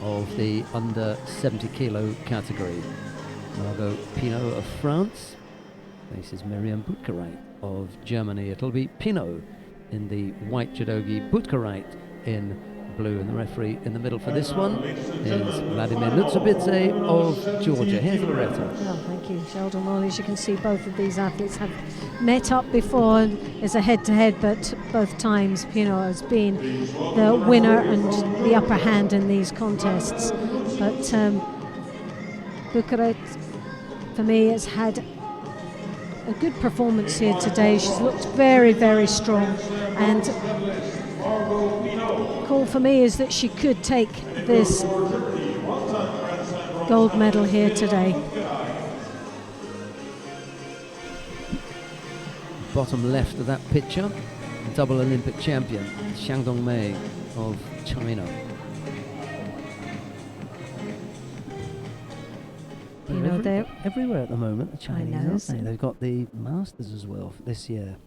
of the under 70 kilo category. Margot Pinot of France faces Miriam Butkereit of Germany. It'll be Pinot in the white judogi, Butkereit in blue, and the referee in the middle for this one is Vladimir Nutsabidze of Georgia. Here's Loretta. Oh, thank you, Sheldon. Well, as you can see, both of these athletes have met up before as a head-to-head, but both times Pinot has been the winner and the upper hand in these contests. But Butkereit, for me, has had a good performance here today. She's looked very, very strong, and call for me is that she could take this gold medal here today. Bottom left of that picture, double Olympic champion Xiang Dongmei of China. You know, they're everywhere at the moment, the Chinese, aren't they? know. They've got the Masters as well for this year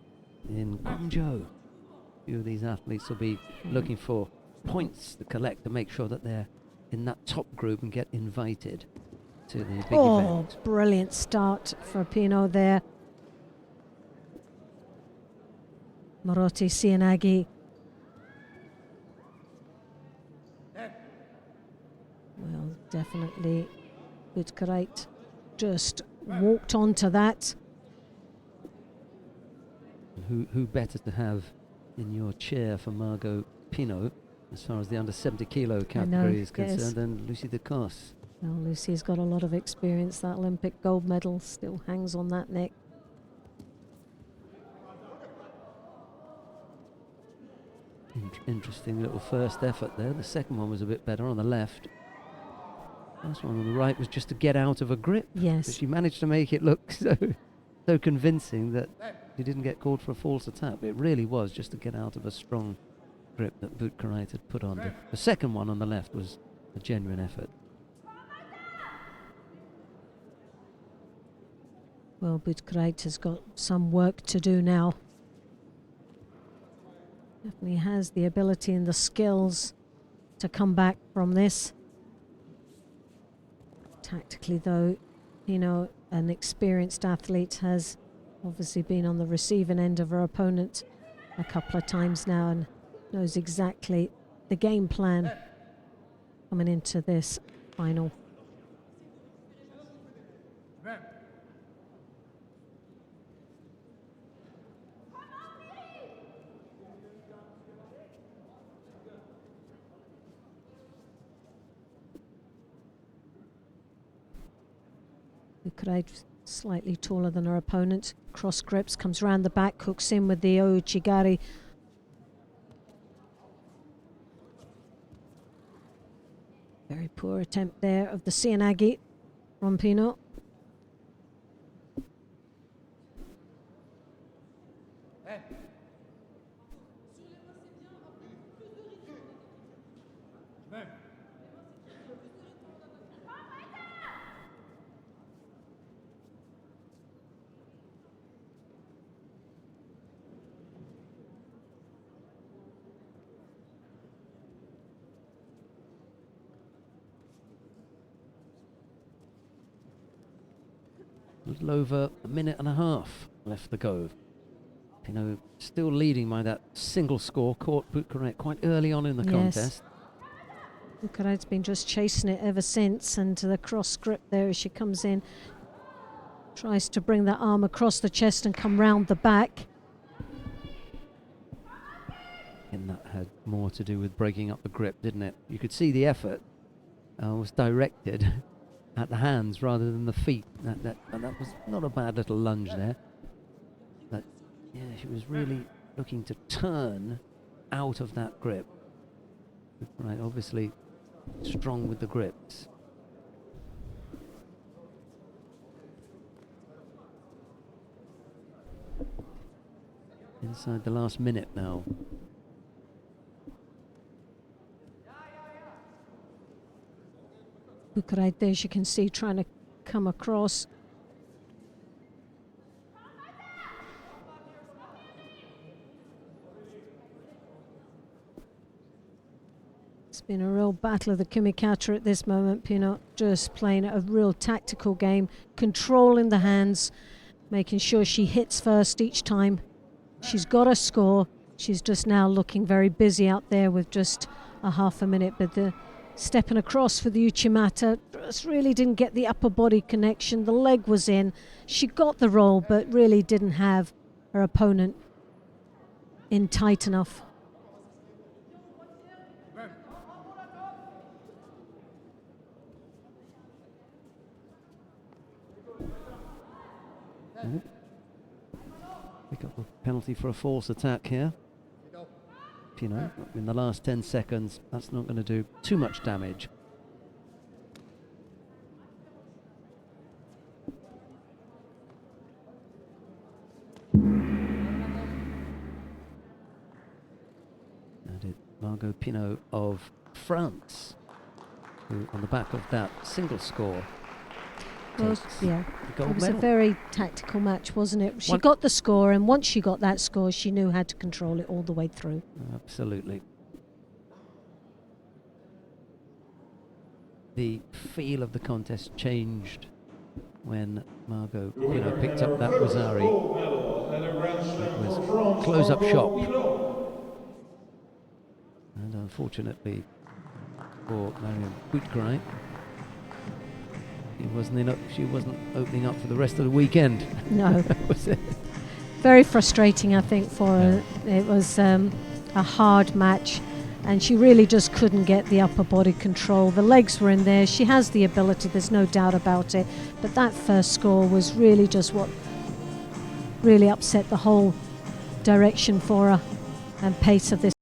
in Guangzhou. A few of these athletes will be looking for points to collect to make sure that they're in that top group and get invited to the big event. Brilliant start for Pinot there. Maroti Sianagi. Well, definitely Butkereit just walked onto that. Who better to have in your chair for Margot Pinot as far as the under 70 kilo category is concerned than Lucy Decos. Well, Lucy's got a lot of experience. That Olympic gold medal still hangs on that neck. Interesting little first effort there. The second one was a bit better on the left. First one on the right was just to get out of a grip. Yes. But she managed to make it look so convincing that she didn't get called for a false attack. It really was just to get out of a strong grip that Butkereit had put on. The second one on the left was a genuine effort. Well, Butkereit has got some work to do now. Definitely has the ability and the skills to come back from this. Tactically, though, you know, an experienced athlete has obviously been on the receiving end of her opponent a couple of times now and knows exactly the game plan coming into this final. Butkereit slightly taller than her opponent. Cross grips, comes round the back, hooks in with the Ouchigari. Very poor attempt there of the Sianagi from Pinot. A little over a minute and a half left to go. Pinot still leading by that single score, caught Butkereit quite early on in the contest. Bukarai's been just chasing it ever since, and the cross grip there as she comes in. Tries to bring that arm across the chest and come round the back. And that had more to do with breaking up the grip, didn't it? You could see the effort was directed at the hands rather than the feet. That was not a bad little lunge there. But yeah, she was really looking to turn out of that grip. Right, obviously strong with the grips. Inside the last minute now. Bukarai there, as you can see, trying to come across. It's been a real battle of the kumikata at this moment. Pinot just playing a real tactical game, controlling the hands, making sure she hits first each time. She's got a score. She's just now looking very busy out there with just a half a minute, but the stepping across for the Uchimata just really didn't get the upper body connection. The leg was in. She got the roll, but really didn't have her opponent in tight enough. Pick up a penalty for a false attack here. You know, in the last 10 seconds, that's not going to do too much damage. And it Margot Pinot of France, who on the back of that single score Well, yeah, the gold it was medal. a very tactical match, wasn't it? She One- got the score, and once she got that score, she knew how to control it all the way through. Absolutely. The feel of the contest changed when Margot picked up that Rosari. It was close-up shop. And unfortunately for Marion Butkrai, she wasn't opening up for the rest of the weekend. No. That was it. Very frustrating, I think, for her. It was a hard match, and she really just couldn't get the upper body control. The legs were in there. She has the ability, there's no doubt about it. But that first score was really just what really upset the whole direction for her and pace of this.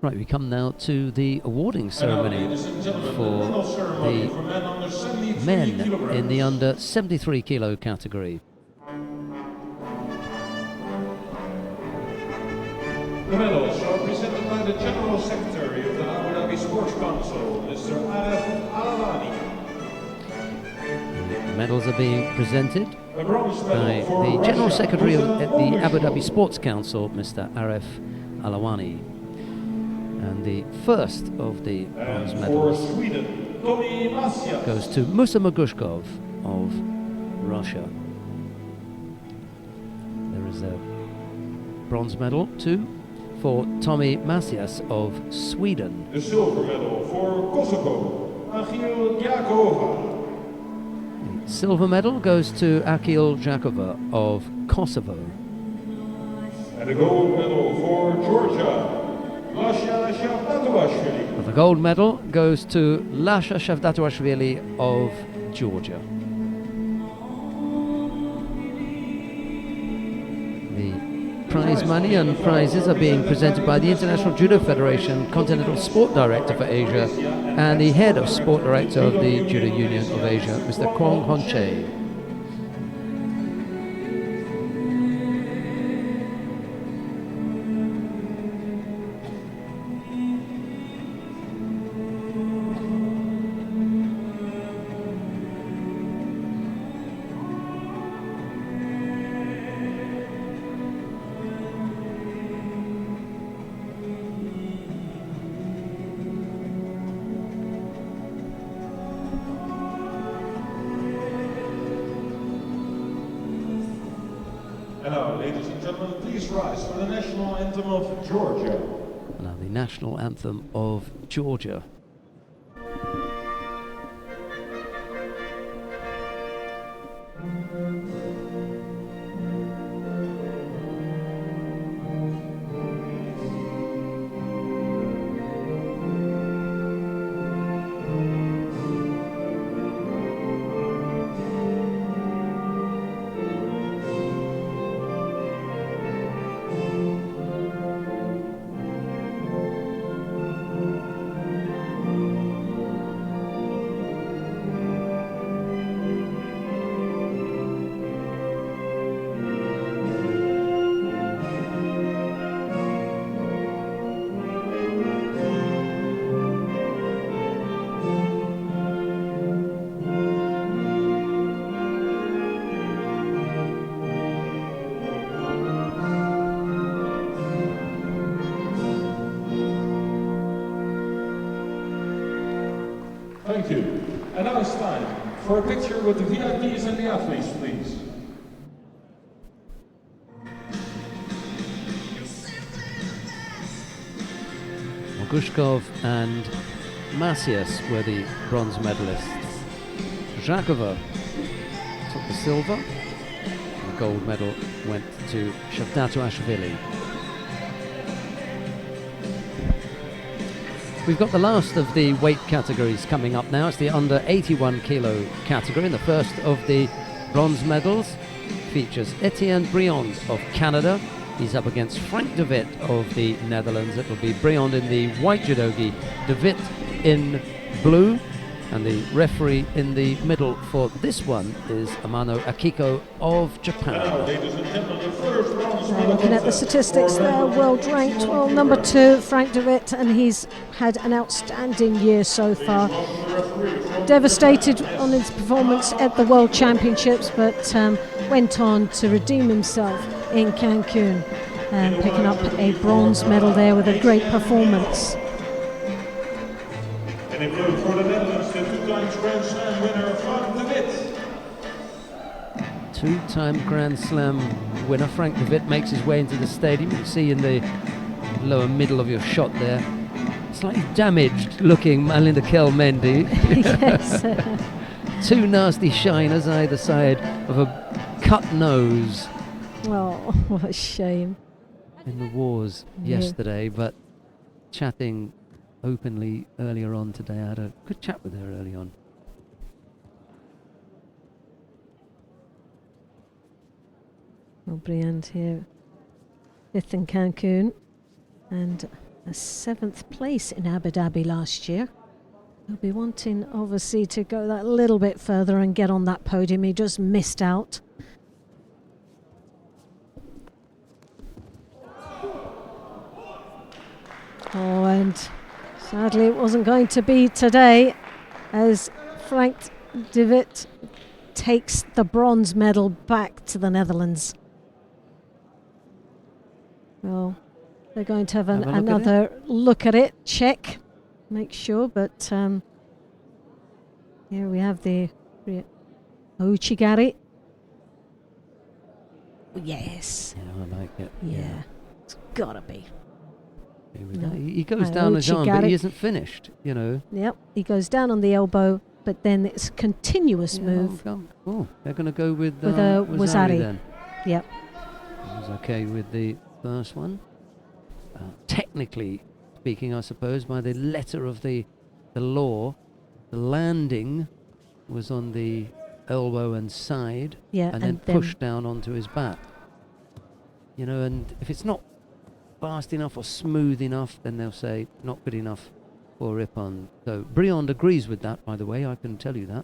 Right, we come now to the awarding ceremony for the men in the under 73 kilo category. The medals are presented by the General Secretary of the Abu Dhabi Sports Council, Mr. Aref Alawani. The medals are being presented A bronze by medal for the General Russia, Secretary of presented the by Abu Dhabi Sports Council, Mr. Aref Alawani. And the first of the bronze and for medals Sweden, Tommy Masias. goes to Musa Magushkov of Russia. There is a bronze medal too for Tommy Masias of Sweden. The silver medal for Kosovo, Achil Yakova. The silver medal goes to Akil Jakova of Kosovo. And the gold medal for Georgia, Lasha Shavdatuashvili. The gold medal goes to Lasha Shavdatuashvili of Georgia. The prize money and prizes are being presented by the International Judo Federation Continental Sport Director for Asia and the Head of Sport Director of the Judo Union of Asia, Mr. Kwong Honche. gentlemen, please rise for the national anthem of Georgia. Now the national anthem of Georgia. Thank you. And now it's time for a picture with the VIPs and the athletes, please. Gushkov and Macias were the bronze medalists. Zhakova took the silver. The gold medal went to Shavdatuashvili. We've got the last of the weight categories coming up now. It's the under 81 kilo category, and the first of the bronze medals features Etienne Briand of Canada. He's up against Frank de Wit of the Netherlands. It will be Briand in the white judogi, de Wit in blue, and the referee in the middle for this one is Amano Akiko of Japan. Looking at the statistics there, world ranked, well, number 2, Frank de Wit, and he's had an outstanding year so far. Devastated on his performance at the World Championships, but went on to redeem himself in Cancun, picking up a bronze medal there with a great performance. And in blue for the Netherlands, the 2-time Grand Slam winner, Frank de Wit. 2-time Grand Slam winner Frank de Wit makes his way into the stadium. You can see in the lower middle of your shot there, slightly damaged looking Malinda Kelmendi. Yes. 2 nasty shiners either side of a cut nose. Oh, what a shame. In the wars yesterday, but chatting openly earlier on today. I had a good chat with her early on. Well, Briand here, 5th in Cancun, and a 7th place in Abu Dhabi last year. He'll be wanting, obviously, to go that little bit further and get on that podium. He just missed out. Oh, and sadly it wasn't going to be today, as Frank de Wit takes the bronze medal back to the Netherlands. Well, they're going to have another look at it, check, make sure, but here we have the Ouchigari. Yes. Yeah, I like it. Yeah. It's gotta be. No. He goes down his arm, but he isn't finished, you know. Yep, he goes down on the elbow, but then it's a continuous move. Oh, they're going to go with a Wazari then. Yep. He was okay with the first one. Technically speaking, I suppose, by the letter of the law, the landing was on the elbow and side, and then pushed down onto his back. You know, and if it's not fast enough or smooth enough, then they'll say not good enough for Rippon. So Briand agrees with that, by the way, I can tell you that.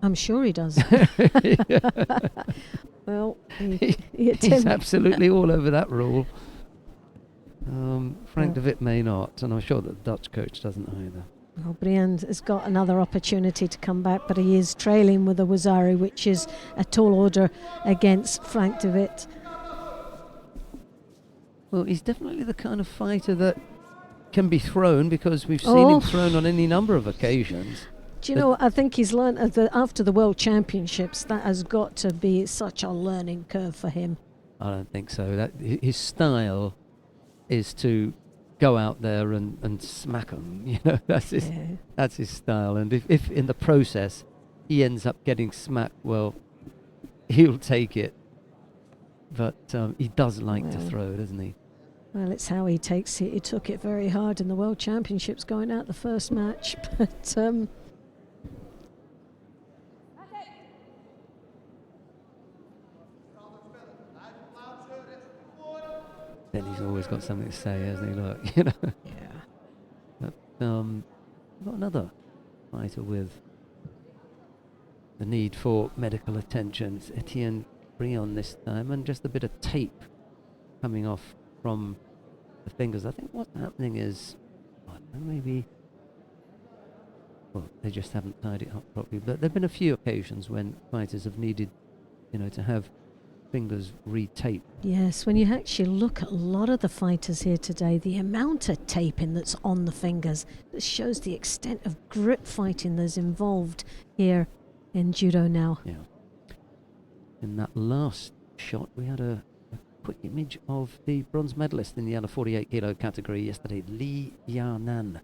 I'm sure he does. Well, he's absolutely all over that rule. Frank de Wit may not, and I'm sure that the Dutch coach doesn't either. Well, Briand has got another opportunity to come back, but he is trailing with the Wazari, which is a tall order against Frank de Wit. Well, he's definitely the kind of fighter that can be thrown, because we've seen him thrown on any number of occasions. Do you know, I think he's learned after the World Championships, that has got to be such a learning curve for him. I don't think so. That his style is to go out there and smack them. You know, that's his style. And if in the process he ends up getting smacked, well, he'll take it. But he does like to throw, doesn't he? Well, it's how he takes it. He took it very hard in the World Championships going out the first match. But then he's always got something to say, hasn't he? Look, you know. yeah. But got another fighter with the need for medical attention. It's Etienne Brion this time, and just a bit of tape coming off from the fingers. I think what's happening is, I don't know, maybe, well, they just haven't tied it up properly. But there have been a few occasions when fighters have needed, you know, to have fingers retaped. Yes, when you actually look at a lot of the fighters here today, the amount of taping that's on the fingers, it shows the extent of grip fighting that's involved here in judo now. Yeah. In that last shot, we had a quick image of the bronze medalist in the under 48 kilo category yesterday, Li Yanan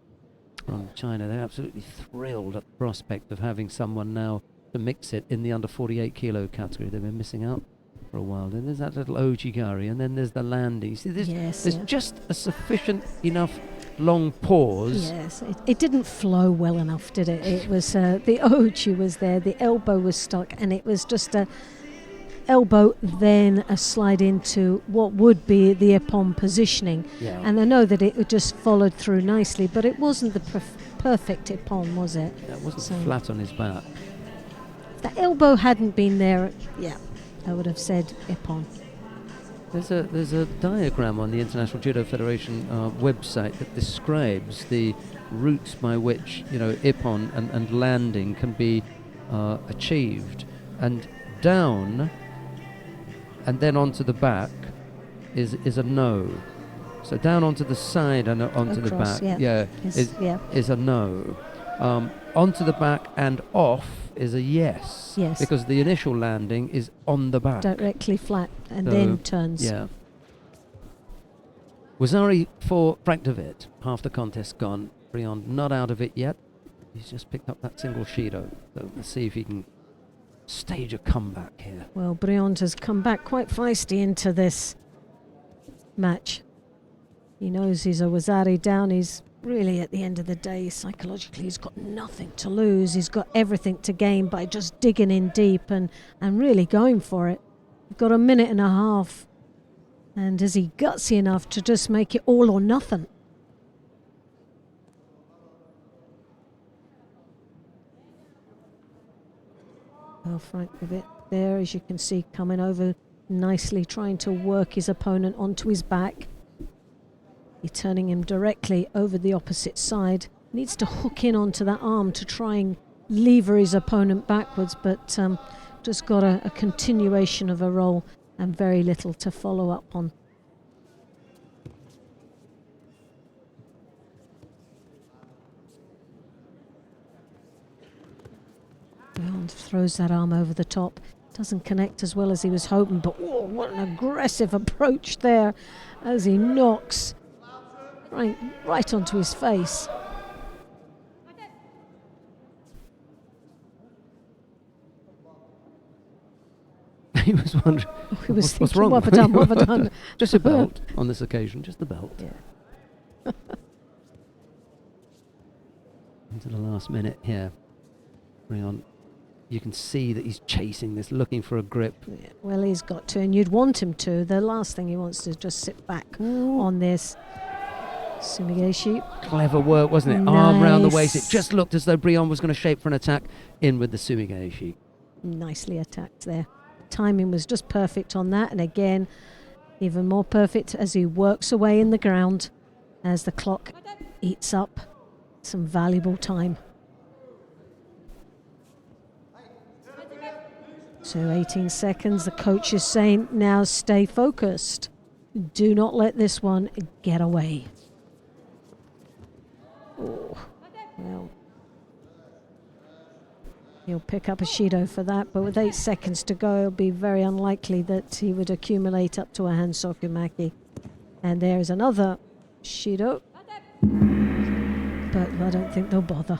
from China. They're absolutely thrilled at the prospect of having someone now to mix it in the under 48 kilo category. They've been missing out for a while. Then there's that little ojigari, and then there's the landing. You see, there's just a sufficient enough long pause. Yes, it didn't flow well enough, did it? It was the oji was there, the elbow was stuck, and it was just a elbow, then a slide into what would be the ippon positioning. Yeah. And I know that it just followed through nicely, but it wasn't the perfect ippon, was it? That wasn't flat on his back. If the elbow hadn't been there, yeah, I would have said ippon. There's a diagram on the International Judo Federation website that describes the routes by which, you know, ippon and landing can be achieved. And down and then onto the back is a no. So down onto the side and onto Across, the back, is a no. Onto the back and off is a yes. Yes. Because the initial landing is on the back. Directly flat and then turns. Yeah. Wazari for Frank David. Half the contest gone. Brion not out of it yet. He's just picked up that single Shido. So let's see if he can stage a comeback here. Well, Brion has come back quite feisty into this match. He knows he's a Wazari down. He's really, at the end of the day, psychologically, he's got nothing to lose. He's got everything to gain by just digging in deep and really going for it. He's got a minute and a half. And is he gutsy enough to just make it all or nothing? Well, Frank with it there, as you can see, coming over nicely, trying to work his opponent onto his back. He's turning him directly over the opposite side. Needs to hook in onto that arm to try and lever his opponent backwards, but just got a continuation of a roll and very little to follow up on. Beyond throws that arm over the top. Doesn't connect as well as he was hoping, but whoa, what an aggressive approach there as he knocks right onto his face. He was wondering, He was what's thinking, wrong? what have I done, what have I done? Just a belt on this occasion, just the belt. Yeah. Into the last minute here. Brion, you can see that he's chasing this, looking for a grip. Yeah, well, he's got to, and you'd want him to. The last thing he wants to is just sit back on this. Sumigeshi. Clever work, wasn't it? Nice. Arm round the waist. It just looked as though Brion was going to shape for an attack in with the Sumigeshi. Nicely attacked there. Timing was just perfect on that, and again, even more perfect as he works away in the ground as the clock eats up some valuable time. So 18 seconds, the coach is saying, now stay focused. Do not let this one get away. Oh, well. He'll pick up a Shido for that, but with 8 seconds to go, it'll be very unlikely that he would accumulate up to a Hansokumaki. And there's another Shido, but I don't think they'll bother.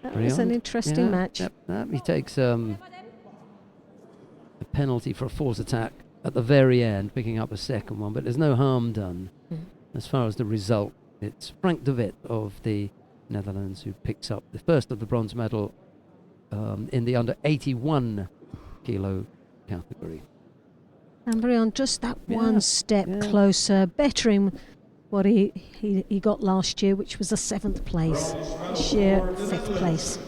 That was an interesting match. Yep, he takes a penalty for a force attack at the very end, picking up a second one, but there's no harm done. As far as the result, it's Frank de Wit of the Netherlands who picks up the first of the bronze medal in the under 81 kilo category. And Brian, just that one step closer, bettering what he got last year, which was a 7th place, sheer 5th place.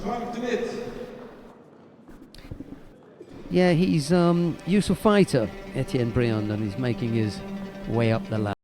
Yeah, he's useful fighter, Etienne Briand, and he's making his way up the ladder.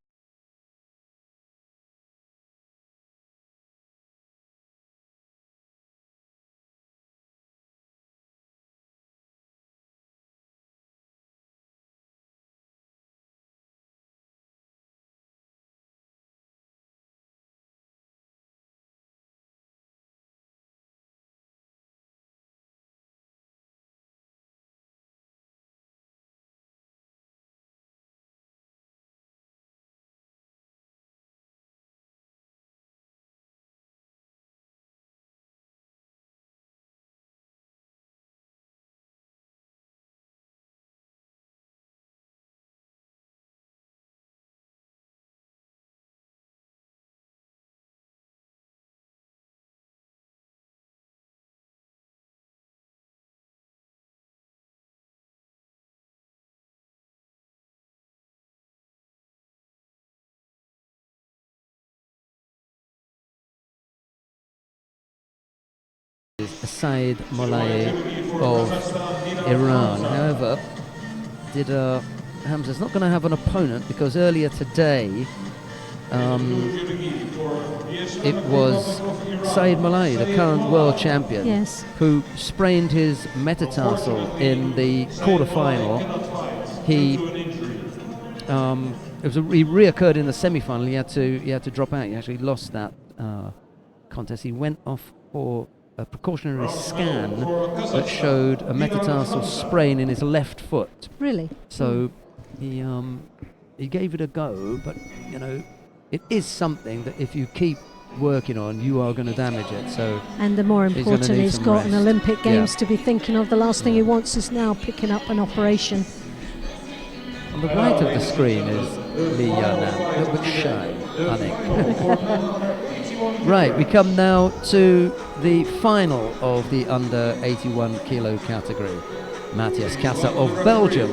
Said Molay of Iran. However, Hamza's not going to have an opponent because earlier today it was Said Molay, the current world champion, who sprained his metatarsal in the quarter-final. He reoccurred in the semi-final. He had to drop out. He actually lost that contest. He went off for a precautionary scan that showed a metatarsal sprain in his left foot. Really? So he gave it a go, but you know, it is something that if you keep working on, you are going to damage it. So, and the more important, he's got an Olympic Games to be thinking of. The last thing he wants is now picking up an operation. On the right of the screen is Li Yanan, a little bit shy, I think. Right, we come now to the final of the under 81 kilo category. Matthias Kassa of Belgium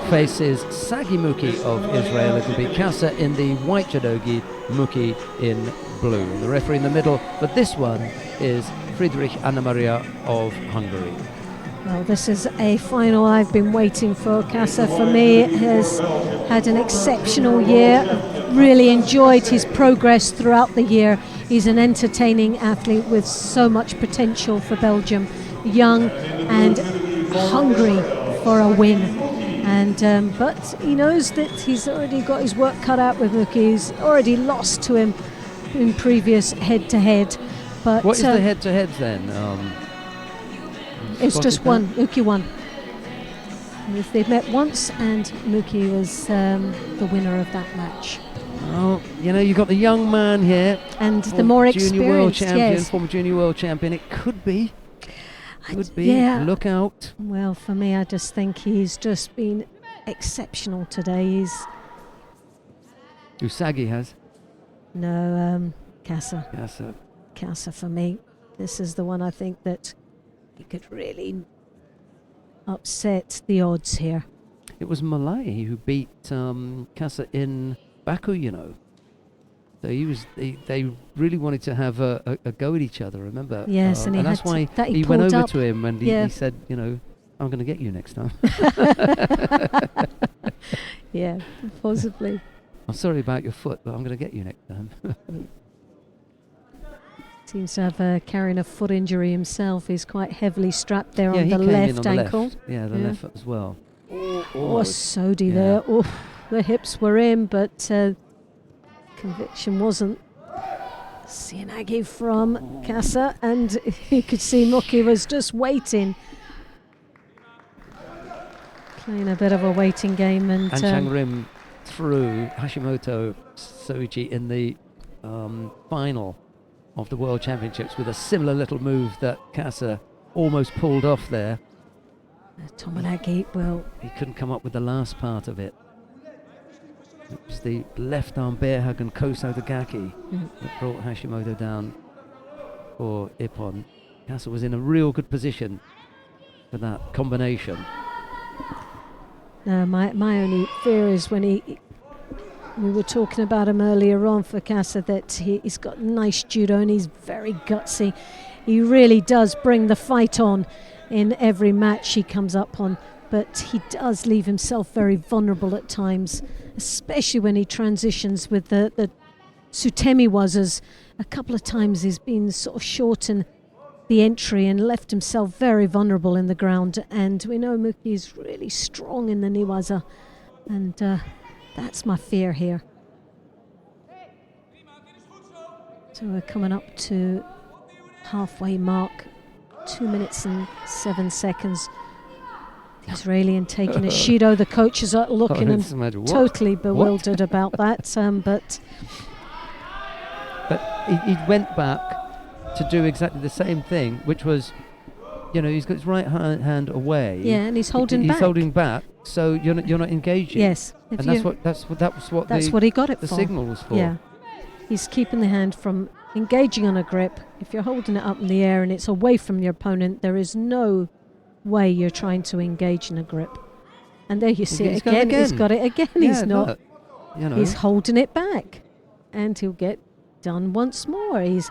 faces Sagi Muki of Israel. It will be Kassa in the white judogi, Muki in blue. The referee in the middle for this one is Friedrich Anna-Maria of Hungary. Well, this is a final I've been waiting for. Kassa, for me, has had an exceptional year. Really enjoyed his progress throughout the year. He's an entertaining athlete with so much potential for Belgium. Young and hungry for a win. And but he knows that he's already got his work cut out with Muki. He's already lost to him in previous head-to-head. But what is the head-to-head then? It's just one. Muki won. They've met once, and Muki was the winner of that match. Oh, you know, you've got the young man here, and the more experienced, junior world champion, former junior world champion. It could be. Yeah. Look out. Well, for me, I just think he's just been exceptional today. Usagi has. No, Kassa. Kassa for me. This is the one I think that he could really upset the odds here. It was Malay who beat Kassa in Baku, you know. So they really wanted to have a go at each other, remember? Yes, and that's why he went over to him and he said, you know, I'm going to get you next time. Yeah, possibly. I'm sorry about your foot, but I'm going to get you next time. Seems to have carrying a foot injury himself. He's quite heavily strapped there on the left ankle. Yeah, the left foot as well. Oh, Sodi there. Oh, the hips were in, but conviction wasn't Cianagi from Casa, and you could see Muki was just waiting. Playing a bit of a waiting game. And Changrim threw Hashimoto Soichi in the final of the World Championships with a similar little move that Casa almost pulled off there. Tomonagi will... He couldn't come up with the last part of it. It was the left arm bear hug and Koso Dagaki that brought Hashimoto down for Ippon. Casa was in a real good position for that combination. My only fear is when we were talking about him earlier on for Casa, that he's got nice judo and he's very gutsy. He really does bring the fight on in every match he comes up on, but he does leave himself very vulnerable at times, especially when he transitions with the Sutemi Wazas. A couple of times he's been sort of shortened the entry and left himself very vulnerable in the ground, and we know Muki is really strong in the Niwaza, and that's my fear here. So we're coming up to halfway mark, 2 minutes and 7 seconds. The Israeli taking a Shido. The coaches are looking and totally bewildered about that, but he went back to do exactly the same thing, which was, he's got his right hand away. Yeah, and he's holding back. He's holding back, so you're not engaging. Yes, and that's what he got it the for. signal was for. Yeah, he's keeping the hand from engaging on a grip. If you're holding it up in the air and it's away from your opponent, there is no way you're trying to engage in a grip. And there you see it again. He's got it again. Yeah, he's not. He's holding it back, and he'll get done once more. He's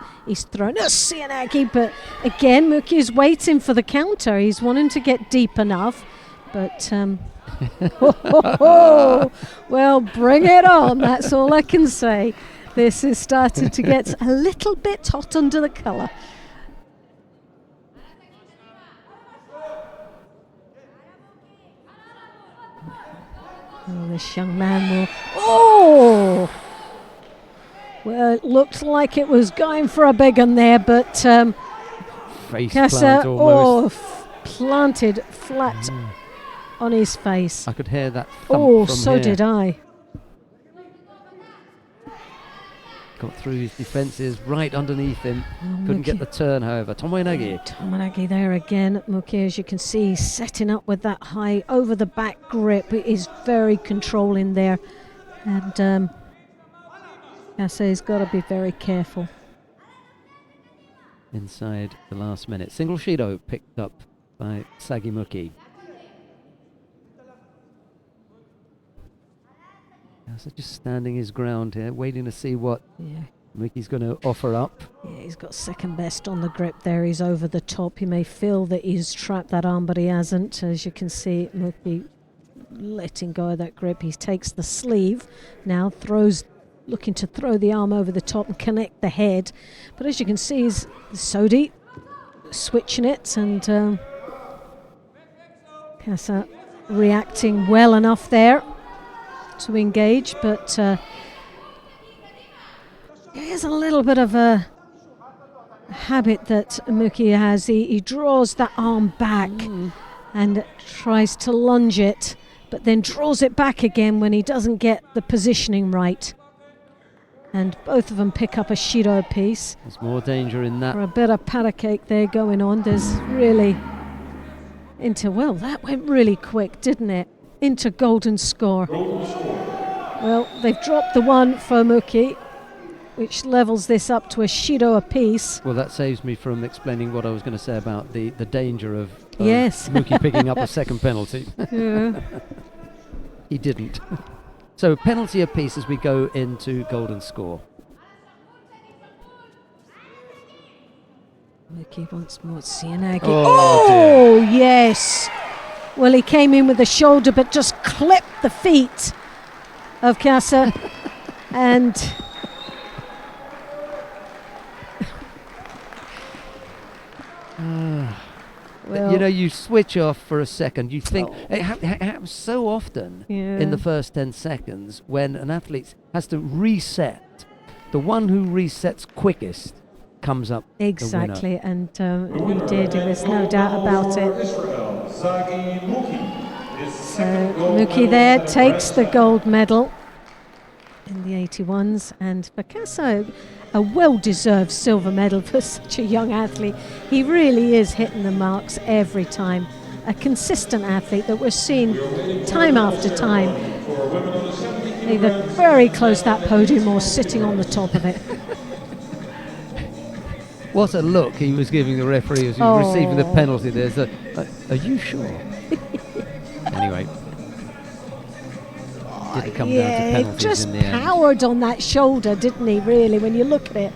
thrown a Cianagi, but again Muki is waiting for the counter. He's wanting to get deep enough, but well, bring it on. That's all I can say. This has started to get a little bit hot under the collar. Oh, this young man will... Oh! Well, it looked like it was going for a big one there, but face Casa, plant almost. Planted flat on his face. I could hear that thump from so here. did I. Got through his defences, right underneath him. Couldn't get the turn, however. Tomoenagi there again. Muki, as you can see, he's setting up with that high over the back grip. It is very controlling there. And Kase's got to be very careful. Inside the last minute. Single Shido picked up by Sagimuki. So just standing his ground here, waiting to see what Muki's going to offer up. Yeah, he's got second best on the grip there. He's over the top. He may feel that he's trapped that arm, but he hasn't. As you can see, Muki letting go of that grip. He takes the sleeve now, looking to throw the arm over the top and connect the head. But as you can see, he's Sodi switching it, and Casa reacting well enough there to engage, but there's a little bit of a habit that Muki has. He draws that arm back and tries to lunge it, but then draws it back again when he doesn't get the positioning right. And both of them pick up a Shido piece. There's more danger in that. For a bit of powder cake there going on. There's really well, that went really quick, didn't it? Into golden score. Well, they've dropped the one for Muki, which levels this up to a Shido apiece. Well, that saves me from explaining what I was going to say about the danger of Muki picking up a second penalty. Yeah. He didn't. So penalty apiece as we go into golden score. Muki once more, Cianagi. Oh yes! Well, he came in with the shoulder, but just clipped the feet of Casa. And well, you switch off for a second. You think it happens so often in the first 10 seconds when an athlete has to reset the one who resets quickest comes up the winner. Exactly, and he did. There's no doubt about it. So Muki there takes the gold medal in the 81s, and Picasso, a well-deserved silver medal for such a young athlete. He really is hitting the marks every time. A consistent athlete that we're seeing time after time, either very close to that podium or sitting on the top of it. What a look he was giving the referee as he was receiving the penalty. There's are you sure? Anyway, didn't come down to penalties just in the end. powered on that shoulder, didn't he, really, when you look at it?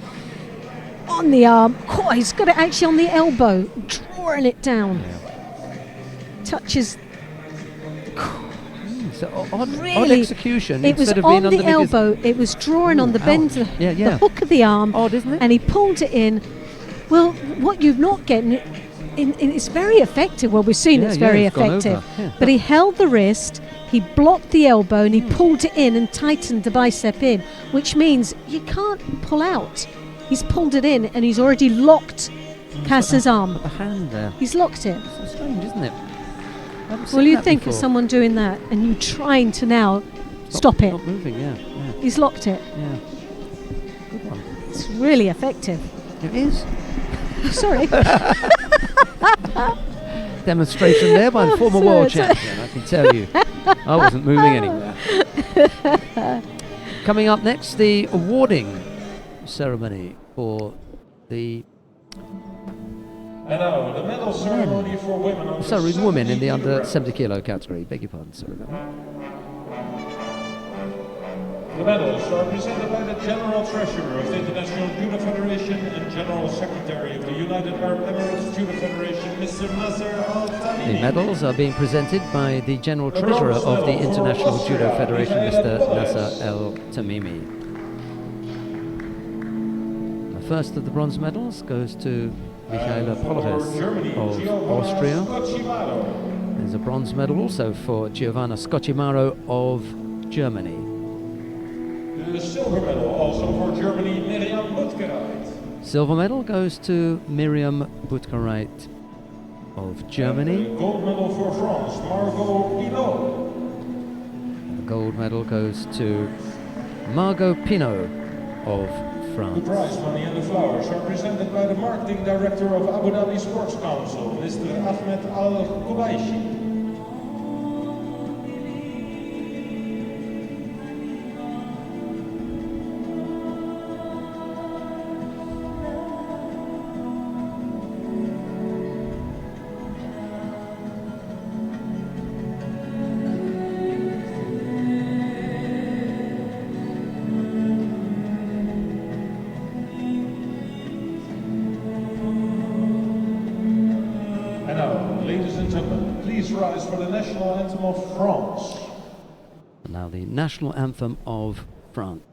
On the arm, he's got it actually on the elbow, drawing it down. Yeah. Touches. So odd Really, execution. it was instead of on being the elbow, it was drawing on the bend, ouch. the Yeah. hook of the arm, Odd, isn't it? and he pulled it in. Well, what you're not getting, it's very effective. Well, we've seen it's very it's gone effective. over. Yeah. But he held the wrist, he blocked the elbow, and he pulled it in and tightened the bicep in, which means you can't pull out. He's pulled it in, and he's already locked Cassa's arm. The hand there. He's locked it. So strange, isn't it? Well, you think of someone doing that, and you trying to now stop it. Not moving, yeah. He's locked it. Yeah. Good one. It's really effective. It is. Sorry. Demonstration there by the former world champion, I can tell you. I wasn't moving anywhere. Coming up next, the awarding ceremony for the And now, the medal ceremony for women on the women in the 70 under kilogram. 70 kilo category. Beg your pardon, sorry. The medals are presented by the General Treasurer of the International Judo Federation and General Secretary of the United Arab Emirates Judo Federation, Mr. Nasser Al-Tamimi. The medals are being presented by the General Treasurer of the International Judo Federation, Mr. Nasser Al-Tamimi. The first of the bronze medals goes to Michaela Polhes of Austria. There's a bronze medal also for Giovanna Scocimaro of Germany. The silver medal also for Germany, Miriam Butkereit. Silver medal goes to Miriam Butkereit of Germany. The gold medal for France, Margot Pinot. The gold medal goes to Margot Pinot of The France. prize money and the flowers are presented by the Marketing Director of Abu Dhabi Sports Council, Mr. Ahmed Al-Kubaishi. And now, ladies and gentlemen, please rise for the national anthem of France. Now the national anthem of France.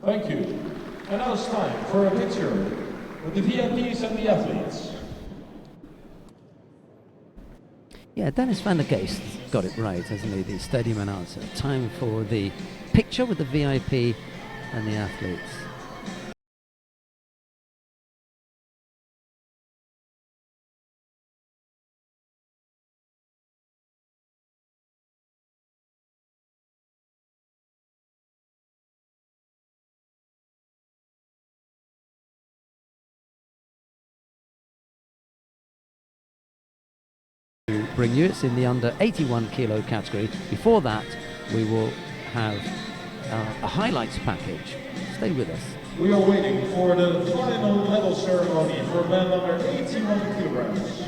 Thank you. And now it's time for a picture with the VIPs and the athletes. Yeah, Dennis van der Geest got it right, hasn't he? The stadium announcer. Time for the picture with the VIP and the athletes. bring you. It's in the under 81 kilo category. Before that, we will have a highlights package. Stay with us. We are waiting for the final medal ceremony for men under 81 kilograms.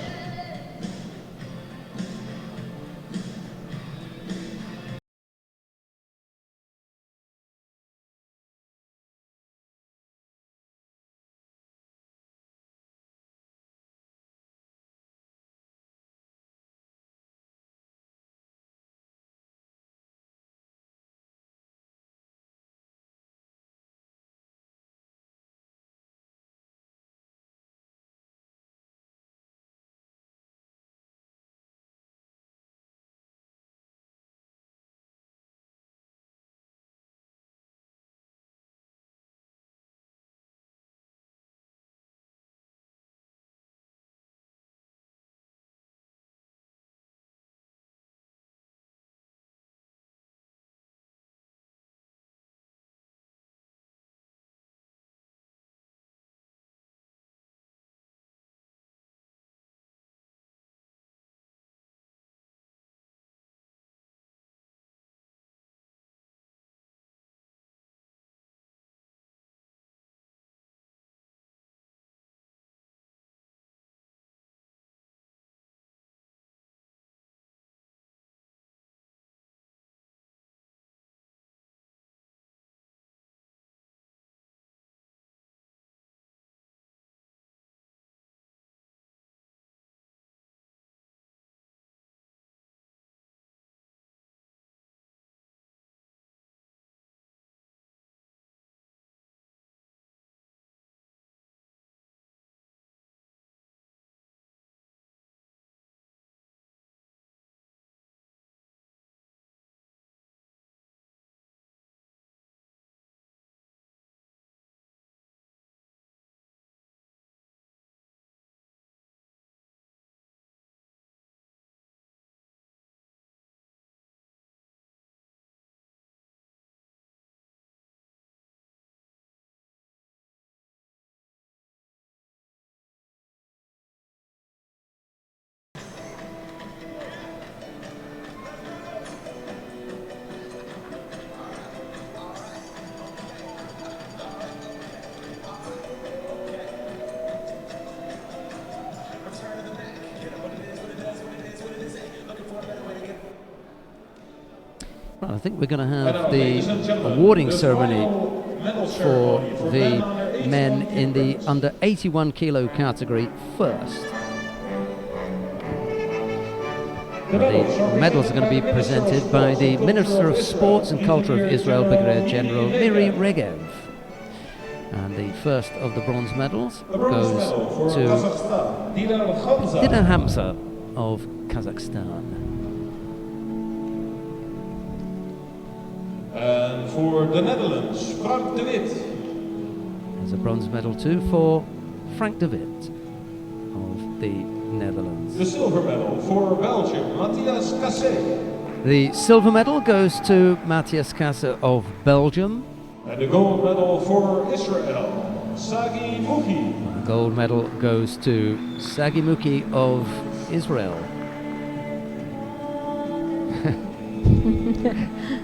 Right, I think we're going to have the awarding ceremony for the men in the under 81 kilo category first. The medals are going to be presented by the Minister of Sports and Culture of Israel, Brigadier General Miri Regev. And the first of the bronze medals goes to Dina Hamza of Kazakhstan. And for the Netherlands, Frank de Wit. There's a bronze medal too for Frank de Wit of the Netherlands. The silver medal for Belgium, Matthias Cassé. The silver medal goes to Matthias Cassé of Belgium. And the gold medal for Israel, Sagi Muki. The gold medal goes to Sagi Muki of Israel.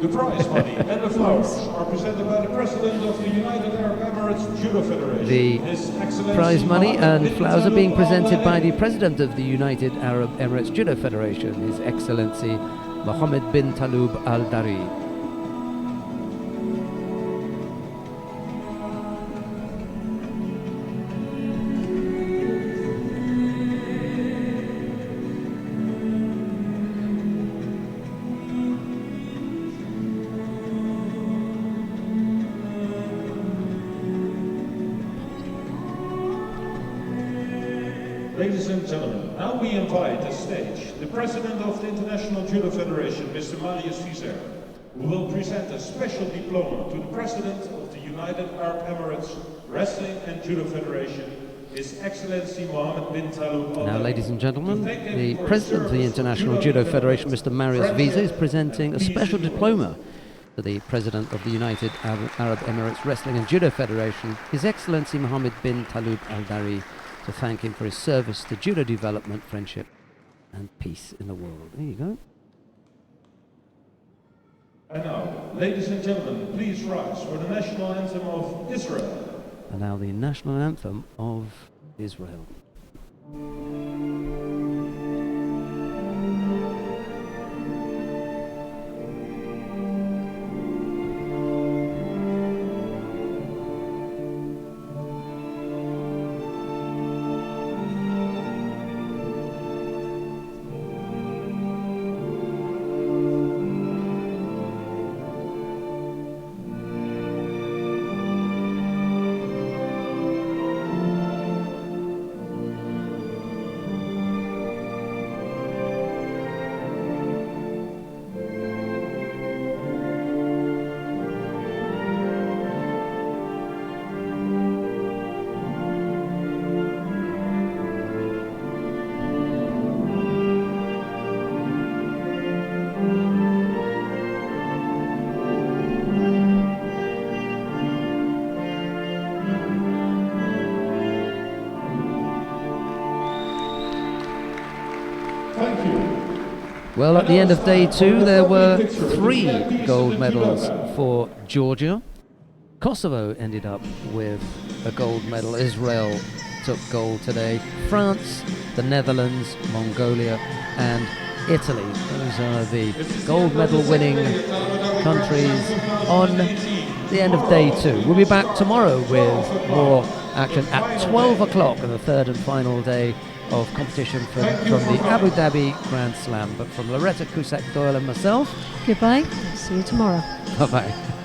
The prize money and the flowers are presented by the President of the United Arab Emirates Judo Federation. The prize money and flowers are being presented by the President of the United Arab Emirates Judo Federation, His Excellency Mohammed bin Talib Al Dari. Ladies and gentlemen, now we invite to stage the President of the International Judo Federation, Mr. Marius Vizer, who will present a special diploma to the President of the United Arab Emirates Wrestling and Judo Federation, His Excellency Mohammed bin Talib Al Dari. Now, ladies and gentlemen, the President of the International Judo Federation, Mr. Marius Vizer, is presenting a special diploma to the President of the United Arab Emirates Wrestling and Judo Federation, His Excellency Mohammed bin Talib Al Dari, to thank him for his service to judo development, friendship and peace in the world. There you go. And now, ladies and gentlemen, please rise for the national anthem of Israel. And now the national anthem of Israel. Thank you. Well, at the end of day 2, there were 3 gold medals for Georgia. Kosovo ended up with a gold medal. Israel took gold today. France, the Netherlands, Mongolia, and Italy. Those are the gold medal winning countries on the end of day 2. We'll be back tomorrow with more action at 12 o'clock on the third and final day of competition from the Abu Dhabi Grand Slam. But from Loretta Cusack Doyle and myself, Goodbye. See you tomorrow. bye-bye.